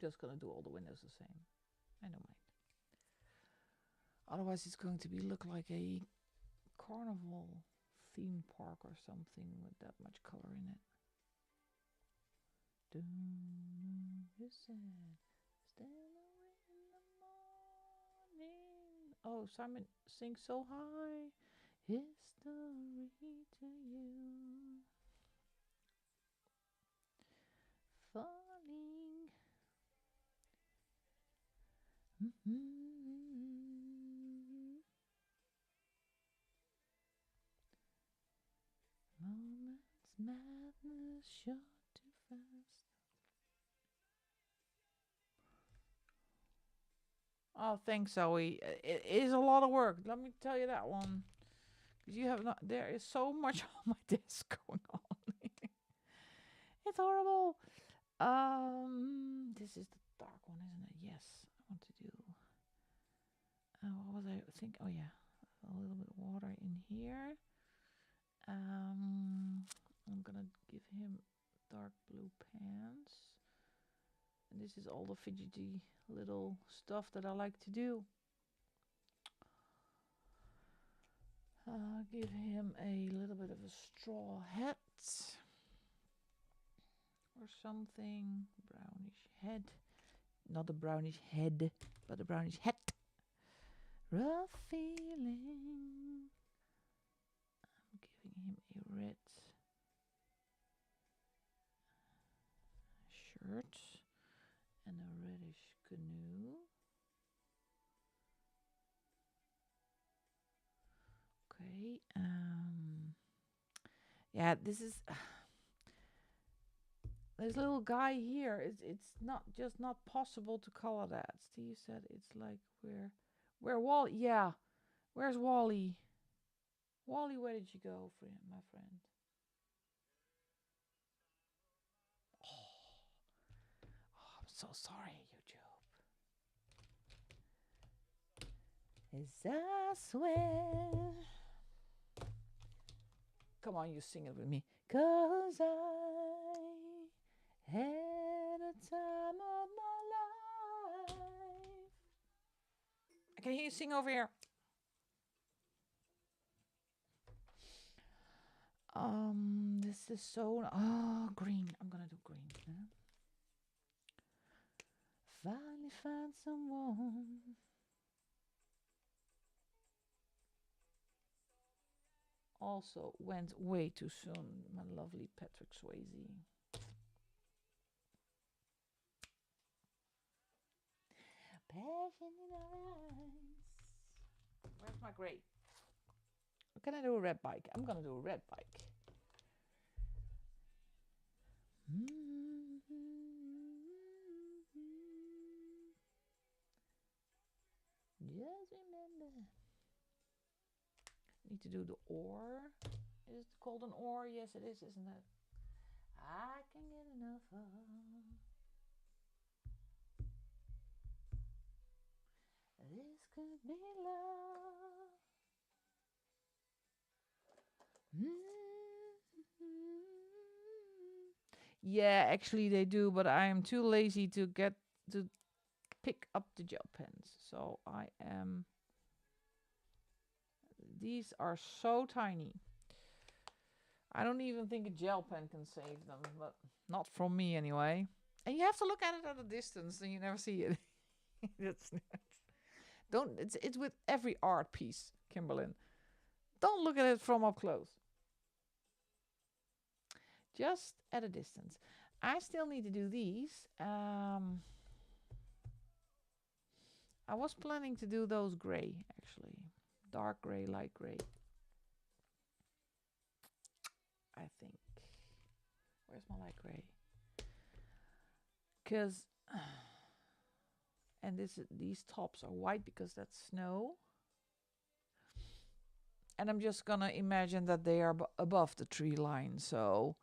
just gonna do all the windows the same. I don't mind. Otherwise, it's going to be look like a carnival theme park or something with that much color in it. You said, stand away in the morning. Oh, Simon sings so high. History to you. Falling. Moments, madness, shot too fast. Oh, thanks, Zoe. It is a lot of work. Let me tell you that one. Because you have not. There is so much on my desk going on. It's horrible. This is the dark one, isn't it? Yes, I want to do. What was I think? Oh yeah, a little bit of water in here. I'm gonna give him dark blue pants. And this is all the fidgety little stuff that I like to do. Give him a little bit of a straw hat. Or something. Brownish head. Not a brownish head, but a brownish hat. Rough feeling. I'm giving him a red shirt and a reddish canoe. Okay. Yeah, this is this little guy here. It's not just not possible to color that. Steve said it's like where Wally? Yeah, where's Wally? Wally, where did you go, my friend? Oh, I'm so sorry, YouTube. As I swear. Come on, you sing it with me. 'Cause I had a time of my life. I can hear you sing over here. This is so... Oh, green. I'm gonna do green. Huh? Finally found someone. Also went way too soon, my lovely Patrick Swayze. Passion in our eyes. Where's my gray? Can I do a red bike? I'm gonna do a red bike. Just remember. Need to do the oar. Is it called an oar? Yes, it is, isn't it? I can get enough of. This could be love. Yeah, actually they do, but I am too lazy to get to pick up the gel pens. So I am... These are so tiny. I don't even think a gel pen can save them, but not from me anyway. And you have to look at it at a distance and you never see it. That's don't it's with every art piece, Kimberlyn. Don't look at it from up close. Just at a distance. I still need to do these. I was planning to do those gray, actually. Dark gray, light gray. I think. Where's my light gray? Because... And these tops are white because that's snow. And I'm just gonna imagine that they are above the tree line. So,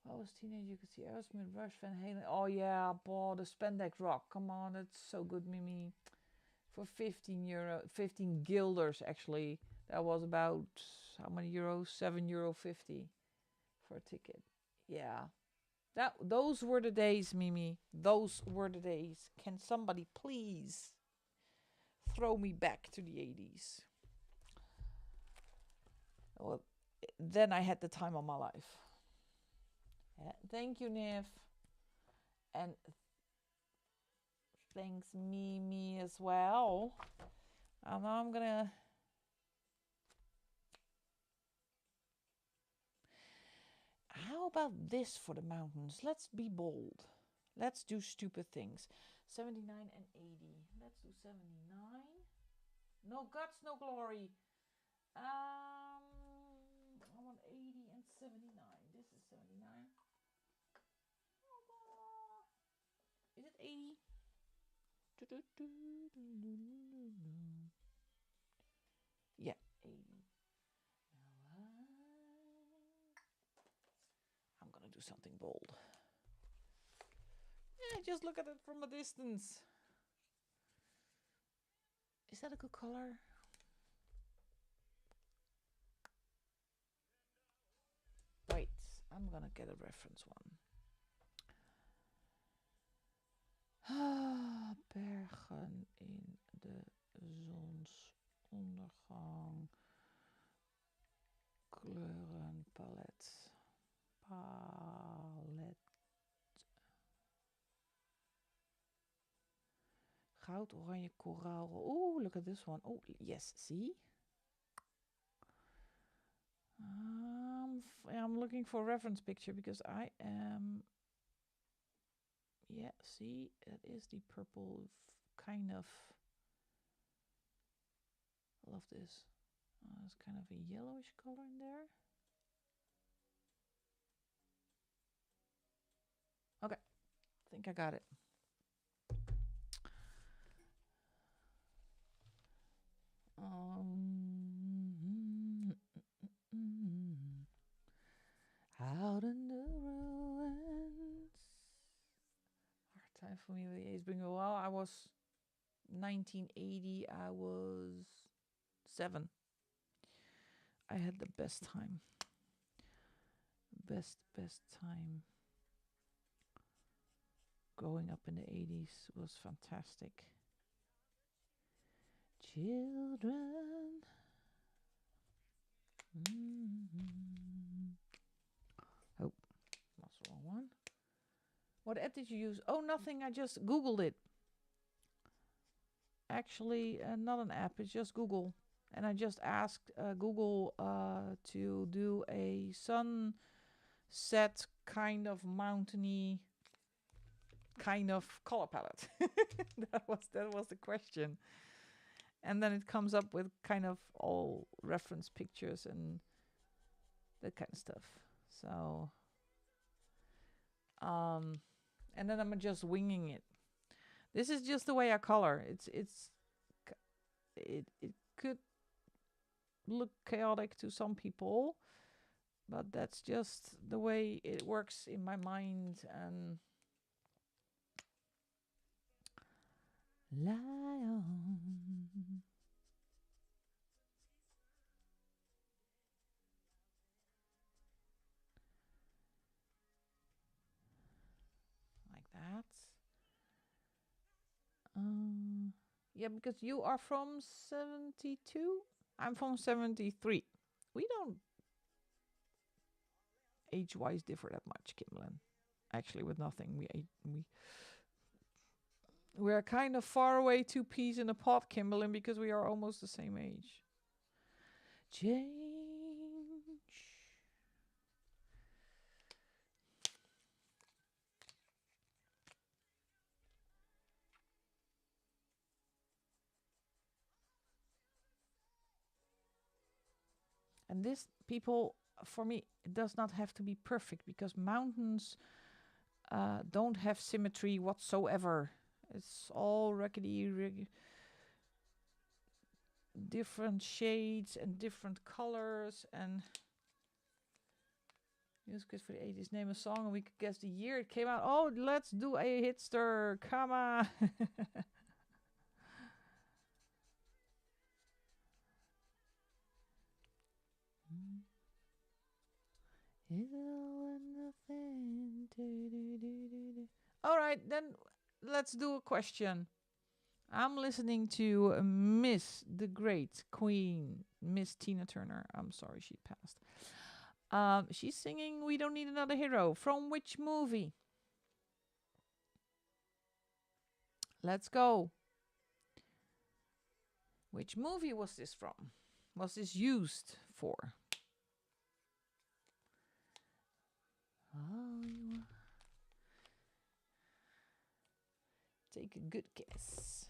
what was teenage? You could see Aerosmith, Rush, Van Halen. Oh yeah, Paul, the Spandex Rock. Come on, it's so good, Mimi. For 15 euro, 15 guilders actually. That was about how many euros? €7.50 for a ticket. Yeah. Those were the days, Mimi. Those were the days. Can somebody please throw me back to the 80s? Well, then I had the time of my life. Thank you, Niv. And thanks, Mimi, as well. Now I'm gonna... How about this for the mountains? Let's be bold. Let's do stupid things. 79 and 80. Let's do 79. No guts, no glory. I want 80 and 79. This is 79. Is it 80? Yeah, 80. I'm gonna do something bold. Yeah, just look at it from a distance. Is that a good color? Wait, I'm gonna get a reference one. Bergen in de zonsondergang. Kleurenpalet. Goud, oranje, koraal. Oh, look at this one. Oh, yes, see? I'm looking for a reference picture because I am... Yeah, see? It is the purple kind of... I love this. There's kind of a yellowish color in there. Okay, I think I got it. Out in the ruins. Hard time for me with the age being a while. I was 1980. I was 7. I had the best time. Best time. Growing up in the 80s was fantastic. Children. Oh, that's the wrong one. What app did you use? Oh, nothing. I just Googled it. Actually, not an app. It's just Google. And I just asked Google to do a sunset kind of mountainy kind of color palette. that was the question. And then it comes up with kind of all reference pictures and that kind of stuff. So, and then I'm just winging it. This is just the way I color. It could look chaotic to some people, but that's just the way it works in my mind. And lion. Like that. Yeah, because you are from 72. I'm from 73. We don't age-wise differ that much, Kimberlyn. Actually, with nothing, we're kind of far away, 2 peas in a pod, Kimberlyn, because we are almost the same age. Change. And this, people, for me, it does not have to be perfect because mountains don't have symmetry whatsoever. It's all raggedy, different shades and different colors. And music for the 80s. Name a song and we could guess the year it came out. Oh, let's do a hitster. Come on. All right, then let's do a question. I'm listening to Miss the Great Queen, Miss Tina Turner. I'm sorry she passed. She's singing We Don't Need Another Hero. From which movie? Let's go. Which movie was this from? Was this used for? Oh, take a good guess.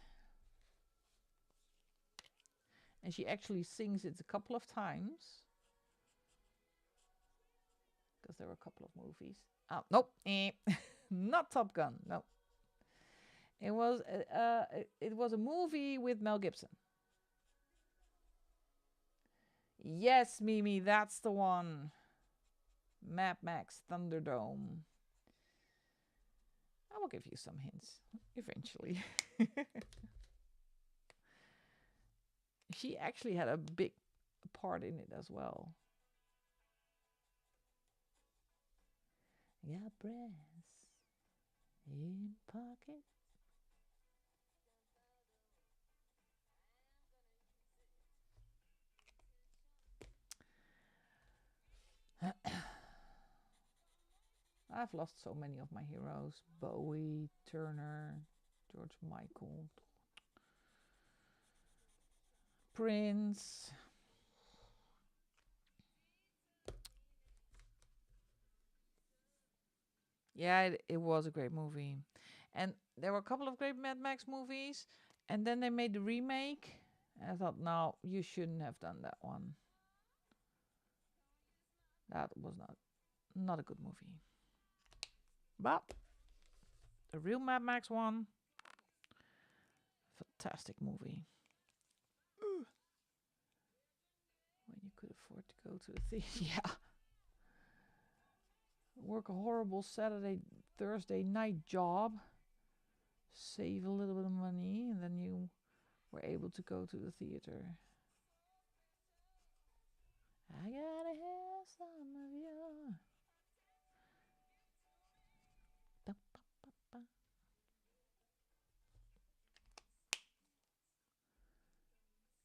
And she actually sings it a couple of times. Because there were a couple of movies. Oh, nope. Not Top Gun. No. It was a movie with Mel Gibson. Yes, Mimi, that's the one. Mad Max Thunderdome. I will give you some hints eventually. She actually had a big part in it as well. Got brass in pocket. I've lost so many of my heroes. Bowie, Turner, George Michael, Prince. Yeah, it was a great movie. And there were a couple of great Mad Max movies. And then they made the remake. And I thought, no, you shouldn't have done that one. That was not a good movie. But the real Mad Max one, fantastic movie. When you could afford to go to the theater. Yeah. Work a horrible Saturday, Thursday night job. Save a little bit of money. And then you were able to go to the theater. I gotta have some of you.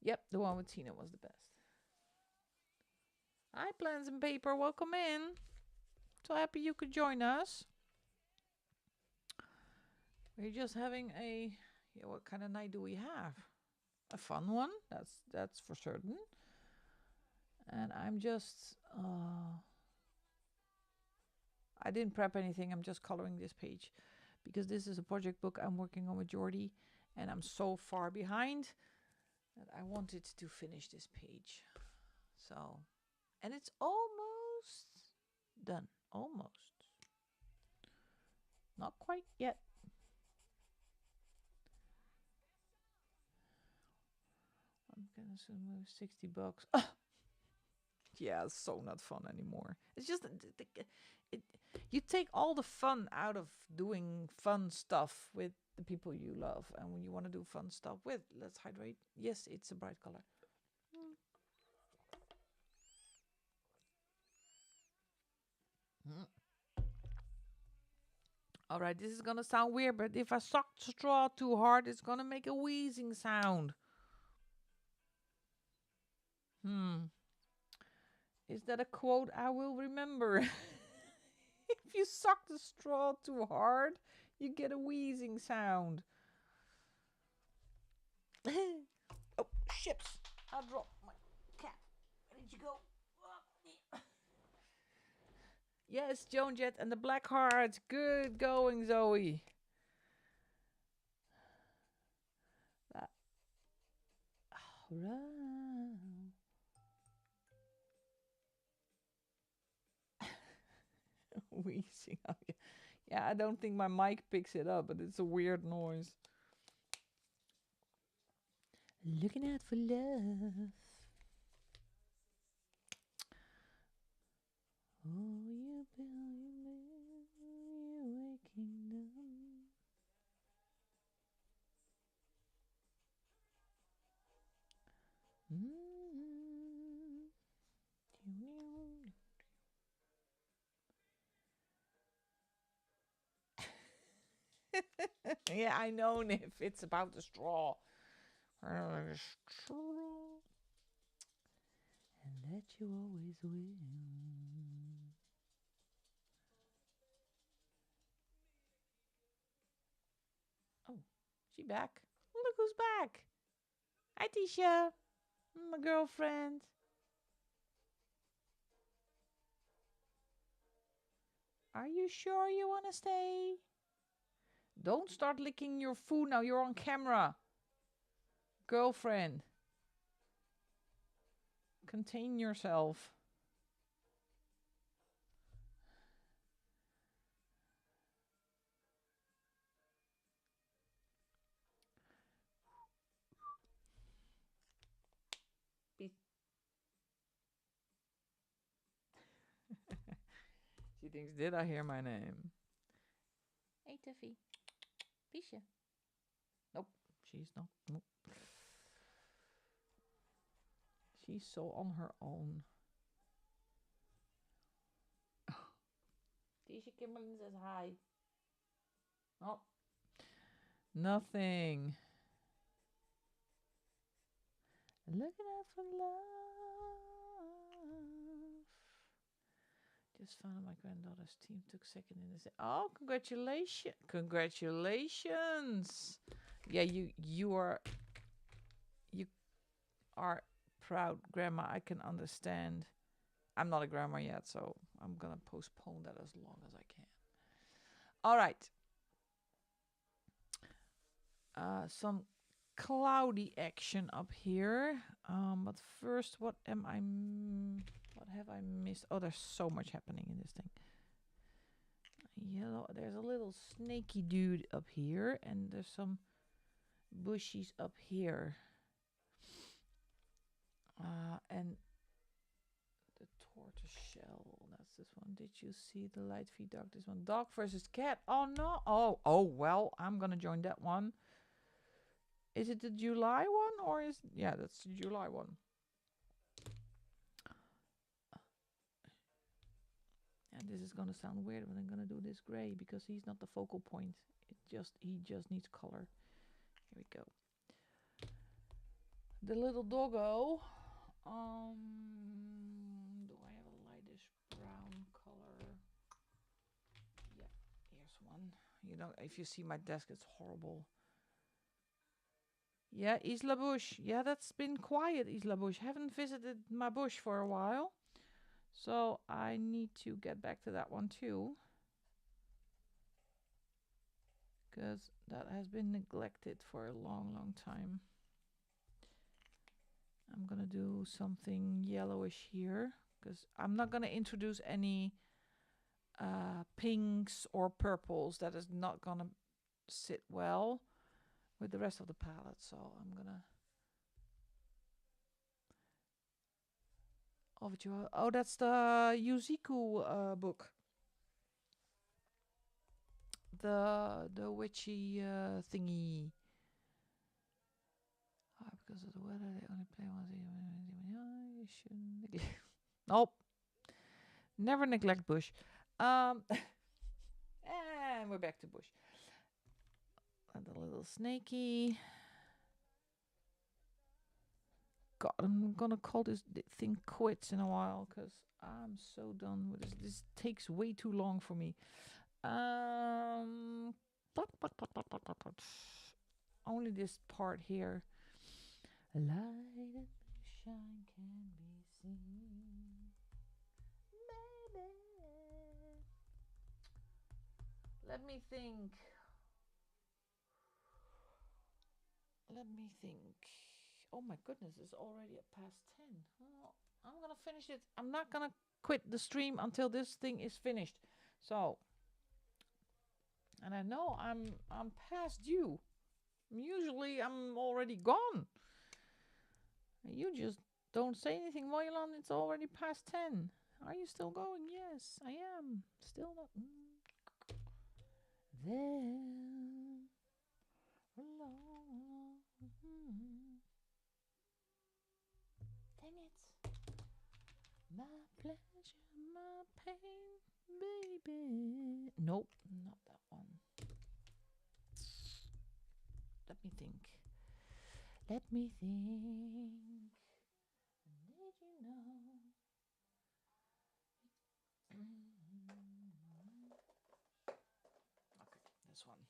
Yep, the one with Tina was the best. Hi, Plans and Paper. Welcome in. So happy you could join us. We're just having a... Yeah, what kind of night do we have? A fun one. That's for certain. And I'm just... I didn't prep anything. I'm just coloring this page. Because this is a project book I'm working on with Jordi. And I'm so far behind that I wanted to finish this page. So... And it's almost done. Almost. Not quite yet. I'm gonna soon move $60. Yeah, it's so not fun anymore. It's just you take all the fun out of doing fun stuff with the people you love, and when you want to do fun stuff with, let's hydrate. Yes, it's a bright color. All right, this is gonna sound weird, but if I suck straw too hard, it's gonna make a wheezing sound. Is that a quote I will remember? If you suck the straw too hard, you get a wheezing sound. Oh, ships. I dropped my cat. Where did you go? Yes, Joan Jett and the Black Hearts. Good going, Zoe. Wheezing. Yeah, I don't think my mic picks it up, but it's a weird noise. Looking out for love. Oh, you waking up. Yeah, I know, Nif. It's about the straw. And that you always will. She back. Look who's back. Hi, Tisha. My girlfriend. Are you sure you want to stay? Don't start licking your food now. You're on camera. Girlfriend. Contain yourself. She thinks, did I hear my name? Hey, Tiffy. Pisha. Nope, she's not. Nope. She's so on her own. Tisha Kimberlin says hi. Oh, nothing. Looking out for love. Just found out my granddaughter's team took second in the. Oh, congratulations! Congratulations! Yeah, you are proud, Grandma. I can understand. I'm not a grandma yet, so I'm gonna postpone that as long as I can. All right. Some cloudy action up here. But first, what have I missed? Oh, there's so much happening in this thing. Yellow. There's a little snaky dude up here, and there's some bushies up here. And the tortoise shell. That's this one. Did you see the light feet dog? This one. Dog versus cat. Oh no. Oh well. I'm gonna join that one. Is it the July one or is that's the July one. And this is gonna sound weird when I'm gonna do this gray because he's not the focal point. He just needs color. Here we go. The little doggo. Do I have a lightish brown color? Yeah, here's one. You know, if you see my desk, it's horrible. Yeah, Isla Bush. Yeah, that's been quiet, Isla Bush. Haven't visited my bush for a while. So I need to get back to that one too. Because that has been neglected for a long, long time. I'm going to do something yellowish here. Because I'm not going to introduce any pinks or purples. That is not going to sit well with the rest of the palette. So I'm going to... Over to... Oh, that's the Yuziku book. The witchy thingy. Because of the weather, they only play once a year. You shouldn't. Nope. Never neglect bush. And we're back to bush. And a little snaky. God, I'm gonna call this thing quits in a while because I'm so done with this. This takes way too long for me. Only this part here. Light and shine can be seen, baby. Let me think. Oh my goodness, it's already at past 10. Well, I'm gonna finish it. I'm not gonna quit the stream until this thing is finished. So, and I know I'm past due. Usually I'm already gone. You just don't say anything, Waylon. It's already past 10. Are you still going? Yes, I am. Still not. There. Dang it. My pleasure, my pain, baby. Nope, not that one. Let me think. Did you know? Okay, this one.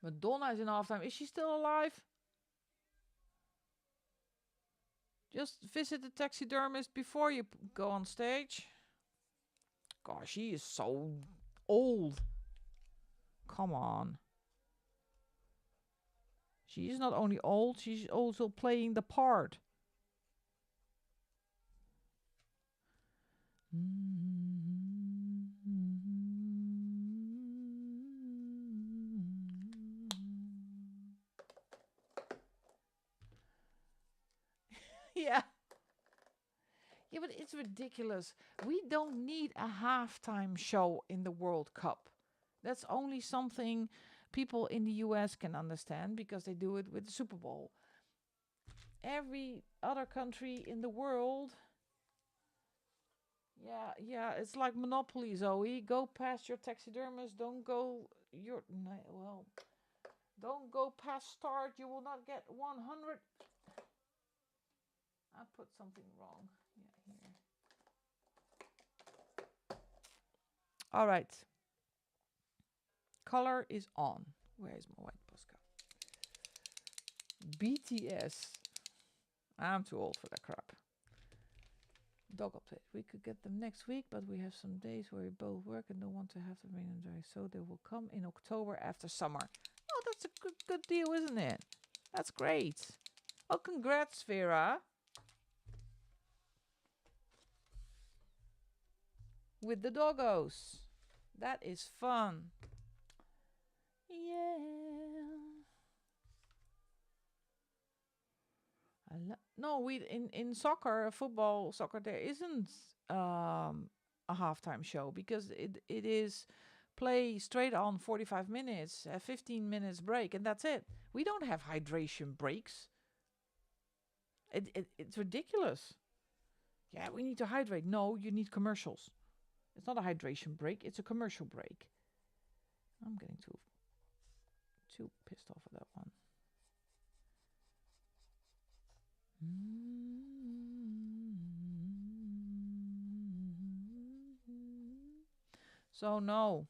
Madonna is in halftime. Is she still alive? Just visit the taxidermist before you go on stage. Gosh, she is so old. Come on. She is not only old, she's also playing the part. Yeah. Yeah, but it's ridiculous. We don't need a halftime show in the World Cup. That's only something people in the US can understand because they do it with the Super Bowl. Every other country in the world, yeah, it's like Monopoly, Zoe. Go past your taxidermist. Don't go don't go past start. You will not get 100. I put something wrong. Yeah, here. All right. Color is on. Where is my white Posca? BTS. I'm too old for that crap. Dog update. We could get them next week, but we have some days where we both work and don't want to have to bring them dry. So they will come in October after summer. Oh, that's a good deal, isn't it? That's great. Oh, congrats, Vera. With the doggos. That is fun. Yeah. No, we in soccer, football, soccer. There isn't a halftime show because it is play straight on 45 minutes, 15 minutes break, and that's it. We don't have hydration breaks. It's ridiculous. Yeah, we need to hydrate. No, you need commercials. It's not a hydration break. It's a commercial break. I'm getting too pissed off at that one. So no.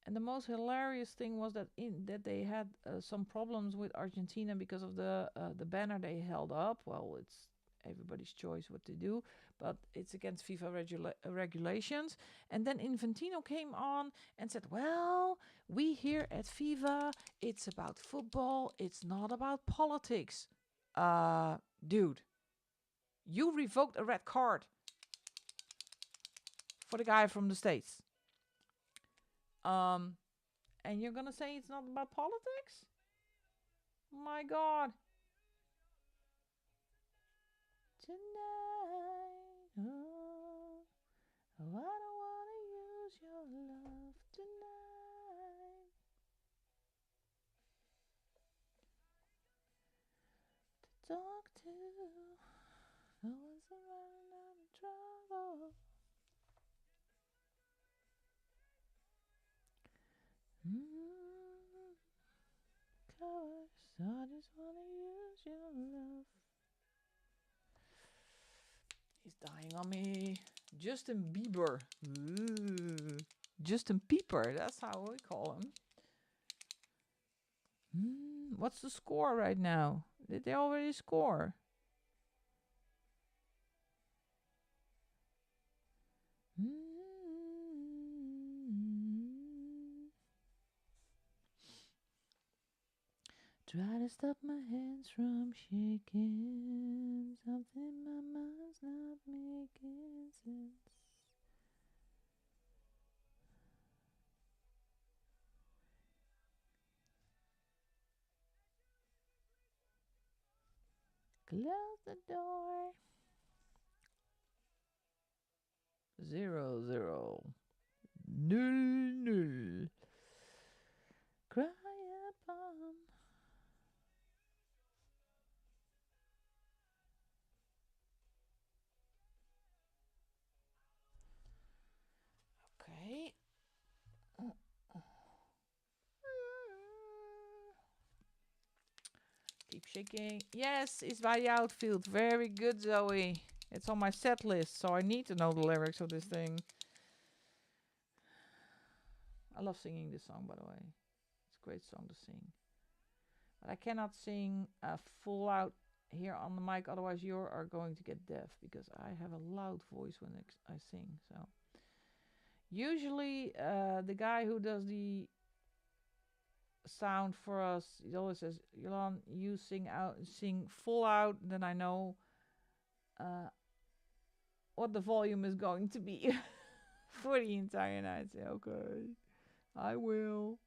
And the most hilarious thing was that they had some problems with Argentina because of the banner they held up. Well, it's everybody's choice what to do, but it's against FIFA regulations. And then Infantino came on and said, well, we here at FIFA, it's about football, it's not about politics. Dude, you revoked a red card for the guy from the States. And you're gonna say it's not about politics? My God. Tonight, oh, I don't wanna use your love tonight. To talk to, no one's running out of trouble. Cause I just wanna use your love. He's dying on me. Justin Bieber. Ooh. Justin Pieper, that's how we call him. What's the score right now? Did they already score? Try to stop my hands from shaking. Something in my mind's not making sense. Close the door. 0-0. 0-0. Cry upon. Okay. Keep shaking. Yes, it's by the outfield. Very good, Zoe. It's on my set list, so I need to know the lyrics of this thing. I love singing this song, by the way. It's a great song to sing. But I cannot sing full out here on the mic, otherwise you are going to get deaf because I have a loud voice when I sing. So usually the guy who does the sound for us, he always says, Yolan, you sing full out, then I know what the volume is going to be for the entire night. I say, okay, I will.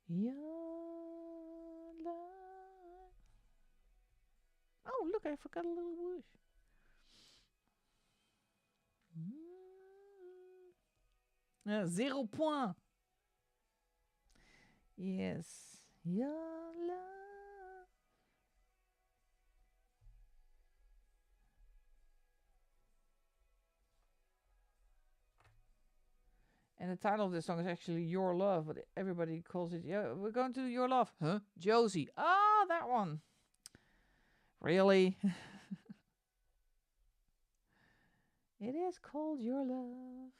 Your life. Oh, look, I forgot a little whoosh. Zero point. Yes. Your love. And the title of this song is actually Your Love, but everybody calls it, yeah, we're going to do Your Love. Huh? Josie. Ah, that one. Really? It is called Your Love.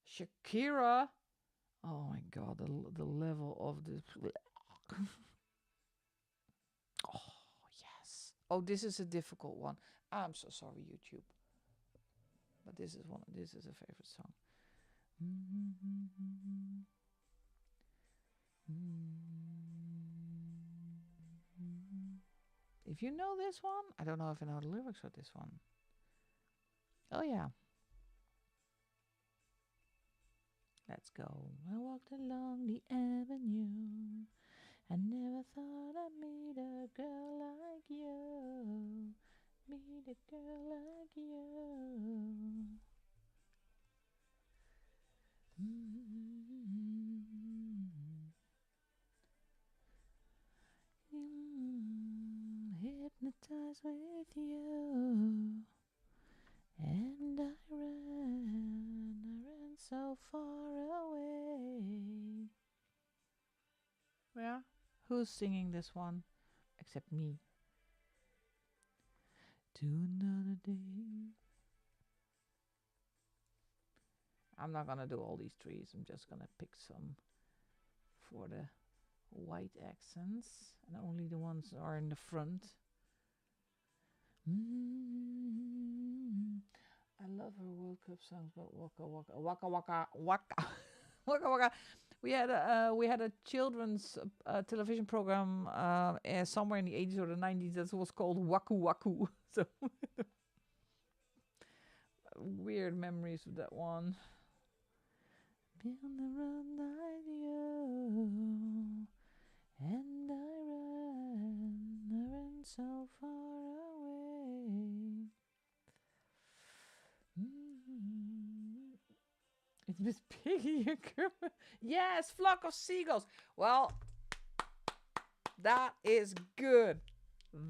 Shakira. Oh my God, the level of this. Oh, yes. Oh, this is a difficult one. I'm so sorry, YouTube. But this is a favorite song. If you know this one, I don't know if I know the lyrics for this one. Oh yeah. Let's go. I walked along the avenue. I never thought I'd meet a girl like you. Meet a girl like you. Hypnotized with you. And I ran so far away. Yeah. Who's singing this one? Except me. To another day. I'm not gonna do all these trees. I'm just gonna pick some for the white accents. And only the ones that are in the front. I love her World Cup songs, but waka waka waka waka waka waka waka. We had a children's television program somewhere in the 80s or the 90s that was called Waku Waku. So weird memories of that one. Been on the run like you, and I ran so far away. It's Miss Piggy and Kermit. Yes, Flock of Seagulls. Well, that is good.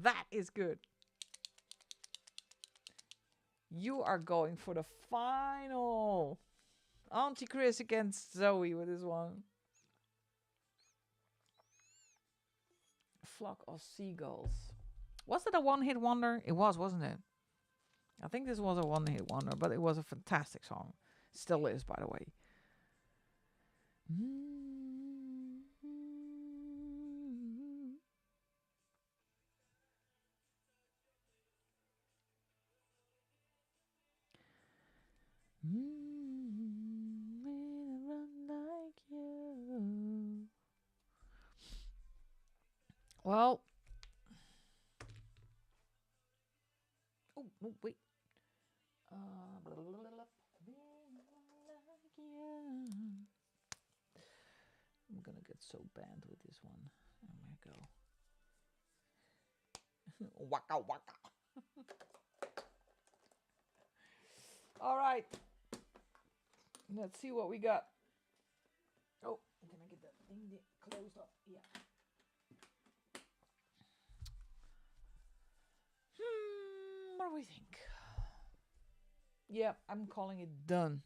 That is good. You are going for the final. Auntie Chris against Zoe with this one. Flock of Seagulls. Was it a one-hit wonder? It was, wasn't it? I think this was a one-hit wonder, but it was a fantastic song. Still is, by the way. Run like you. Well. Oh, no, wait. I'm gonna get so banned with this one. Oh my god. Waka waka. All right. Let's see what we got. Oh, can I get that thing closed up? Yeah. What do we think? Yeah, I'm calling it done.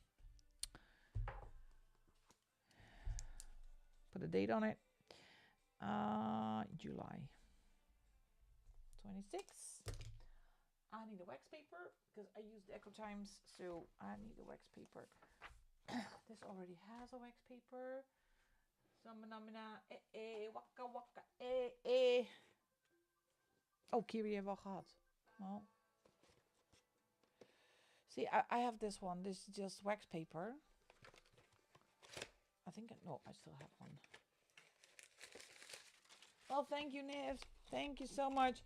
Put a date on it. July 26. I need a wax paper because I used Echo Times, so I need a wax paper. This already has a wax paper. Samana, waka waka, Oh, Kiri hebben we al gehad. Oh. See, I have this one. This is just wax paper. I think, no, I still have one. Well, thank you, Niv. Thank you so much.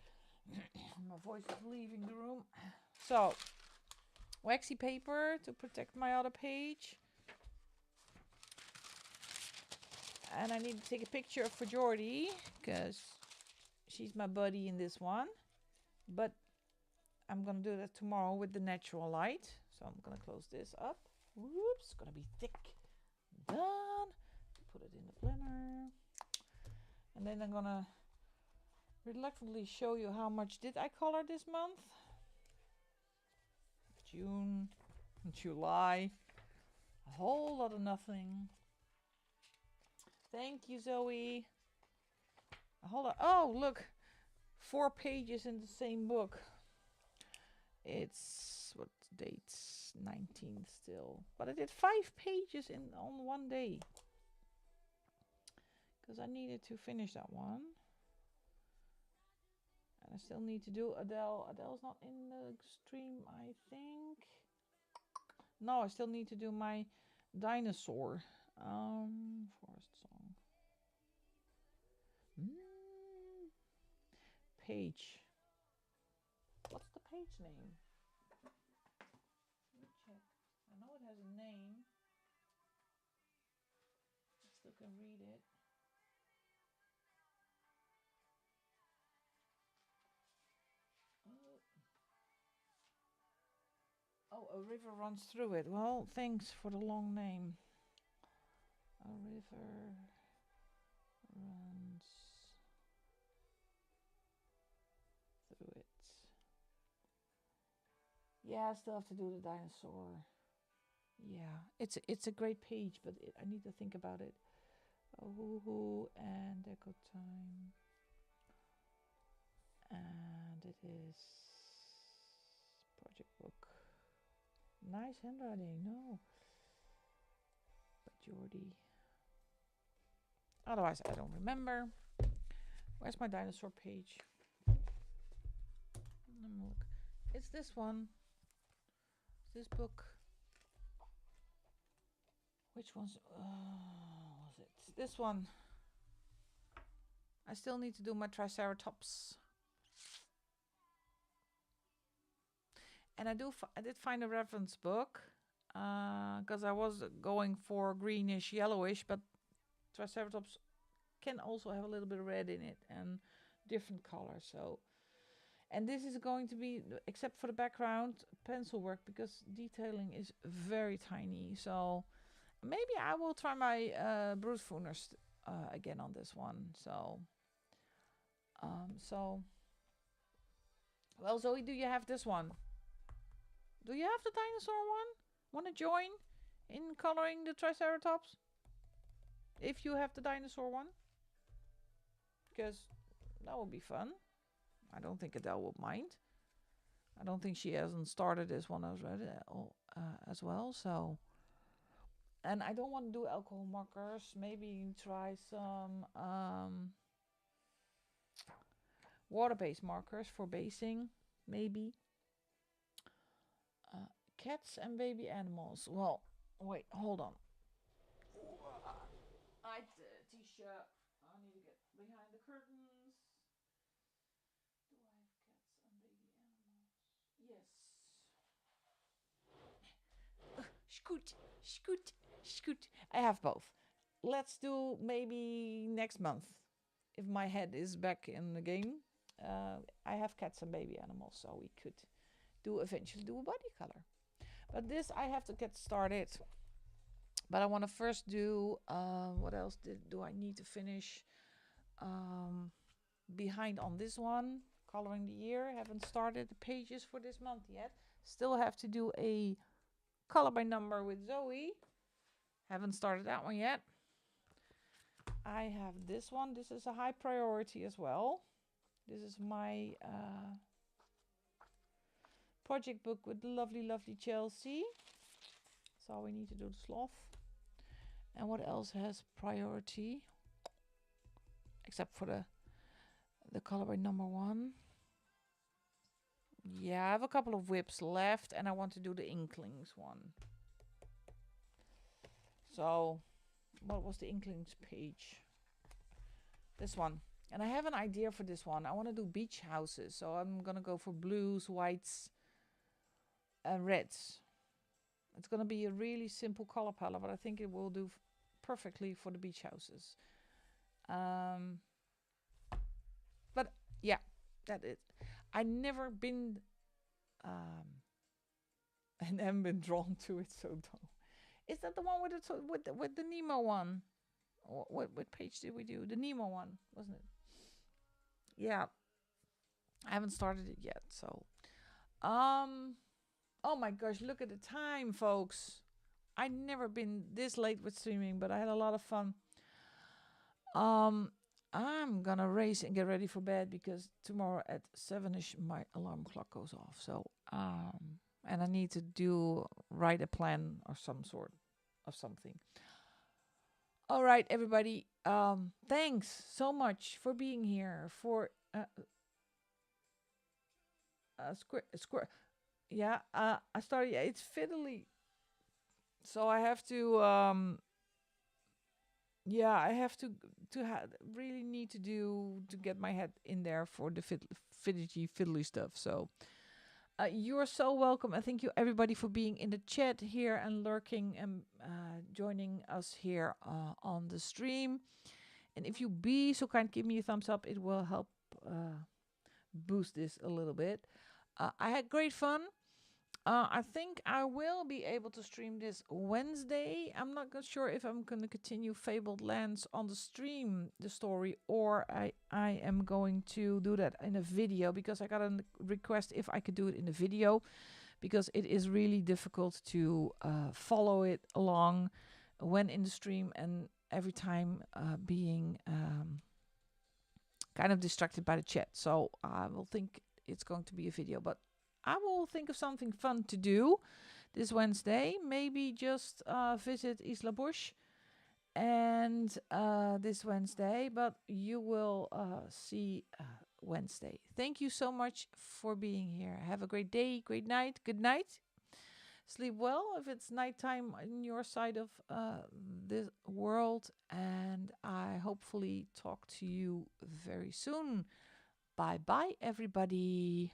My voice is leaving the room. So, waxy paper to protect my other page. And I need to take a picture for Jordy, because she's my buddy in this one. But I'm going to do that tomorrow with the natural light. So I'm going to close this up. Whoops, it's going to be thick. Done. Put it in the blender. And then I'm going to reluctantly show you how much did I color this month. June, July. A whole lot of nothing. Thank you, Zoe. Hold on. Oh, look. 4 pages in the same book. It's, what date's 19th still. But I did 5 pages on one day. Because I needed to finish that one. And I still need to do Adele. Adele's not in the stream, I think. No, I still need to do my dinosaur. Forest song. Page. What's the page name? Let me check. I know it has a name. I still can read it. Oh, a river runs through it. Well, thanks for the long name. A river runs through it. Yeah, I still have to do the dinosaur. Yeah, it's a great page, but I need to think about it. Oh, and Echo Time. And it is project book. Nice handwriting, no. But Jordy. Otherwise, I don't remember. Where's my dinosaur page? Let me look. It's this one. This book. Which one's was it? This one. I still need to do my Triceratops. And I did find a reference book. Because I was going for greenish, yellowish, but Triceratops can also have a little bit of red in it and different colors. So, and this is going to be, except for the background, pencil work, because detailing is very tiny. So maybe I will try my Broodvoeners again on this one. So, well, Zoe, do you have this one? Do you have the dinosaur one? Want to join in coloring the Triceratops? If you have the dinosaur one. Because that would be fun. I don't think Adele would mind. I don't think she hasn't started this one as well. So, and I don't want to do alcohol markers. Maybe try some water-based markers for basing. Maybe. Cats and baby animals. Well, wait, hold on. T-shirt. I need to get behind the curtains. Do I have cats and baby animals? Yes. Scoot, scoot, scoot. I have both. Let's do maybe next month. If my head is back in the game. I have cats and baby animals, so we could eventually do a body color. But this I have to get started. But I want to first do, what else do I need to finish? Behind on this one, coloring the year. Haven't started the pages for this month yet. Still have to do a color by number with Zoe. Haven't started that one yet. I have this one. This is a high priority as well. This is my project book with the lovely, lovely Chelsea. So we need to do the sloth. And what else has priority? Except for the colorway number 1. Yeah, I have a couple of whips left, and I want to do the Inklings one. So, what was the Inklings page? This one. And I have an idea for this one. I want to do beach houses. So I'm going to go for blues, whites, and reds. It's going to be a really simple color palette, but I think it will do perfectly for the beach houses. But yeah, that is. I never been and haven't been drawn to it, so don't. Is that the one with the Nemo one? What page did we do? The Nemo one, wasn't it? Yeah, I haven't started it yet. So, oh my gosh, look at the time, folks. I've never been this late with streaming, but I had a lot of fun. I'm gonna race and get ready for bed because tomorrow at 7ish my alarm clock goes off. So, and I need to write a plan or some sort of something. All right, everybody. Thanks so much for being here. For square. Yeah. I started. Yeah, it's fiddly. So I have to. Yeah, I have to really need to get my head in there for the fiddly stuff. So you're so welcome. And thank you everybody for being in the chat here and lurking and joining us here on the stream. And if you be so kind, give me a thumbs up. It will help boost this a little bit. I had great fun. I think I will be able to stream this Wednesday. I'm not sure if I'm going to continue Fabled Lands on the stream, the story, or I am going to do that in a video, because I got a request if I could do it in a video, because it is really difficult to follow it along when in the stream and every time being kind of distracted by the chat. So I will think it's going to be a video, but I will think of something fun to do this Wednesday. Maybe just visit Isla Bush and this Wednesday, but you will see Wednesday. Thank you so much for being here. Have a great day, great night, good night. Sleep well if it's nighttime on your side of this world, and I hopefully talk to you very soon. Bye bye, everybody.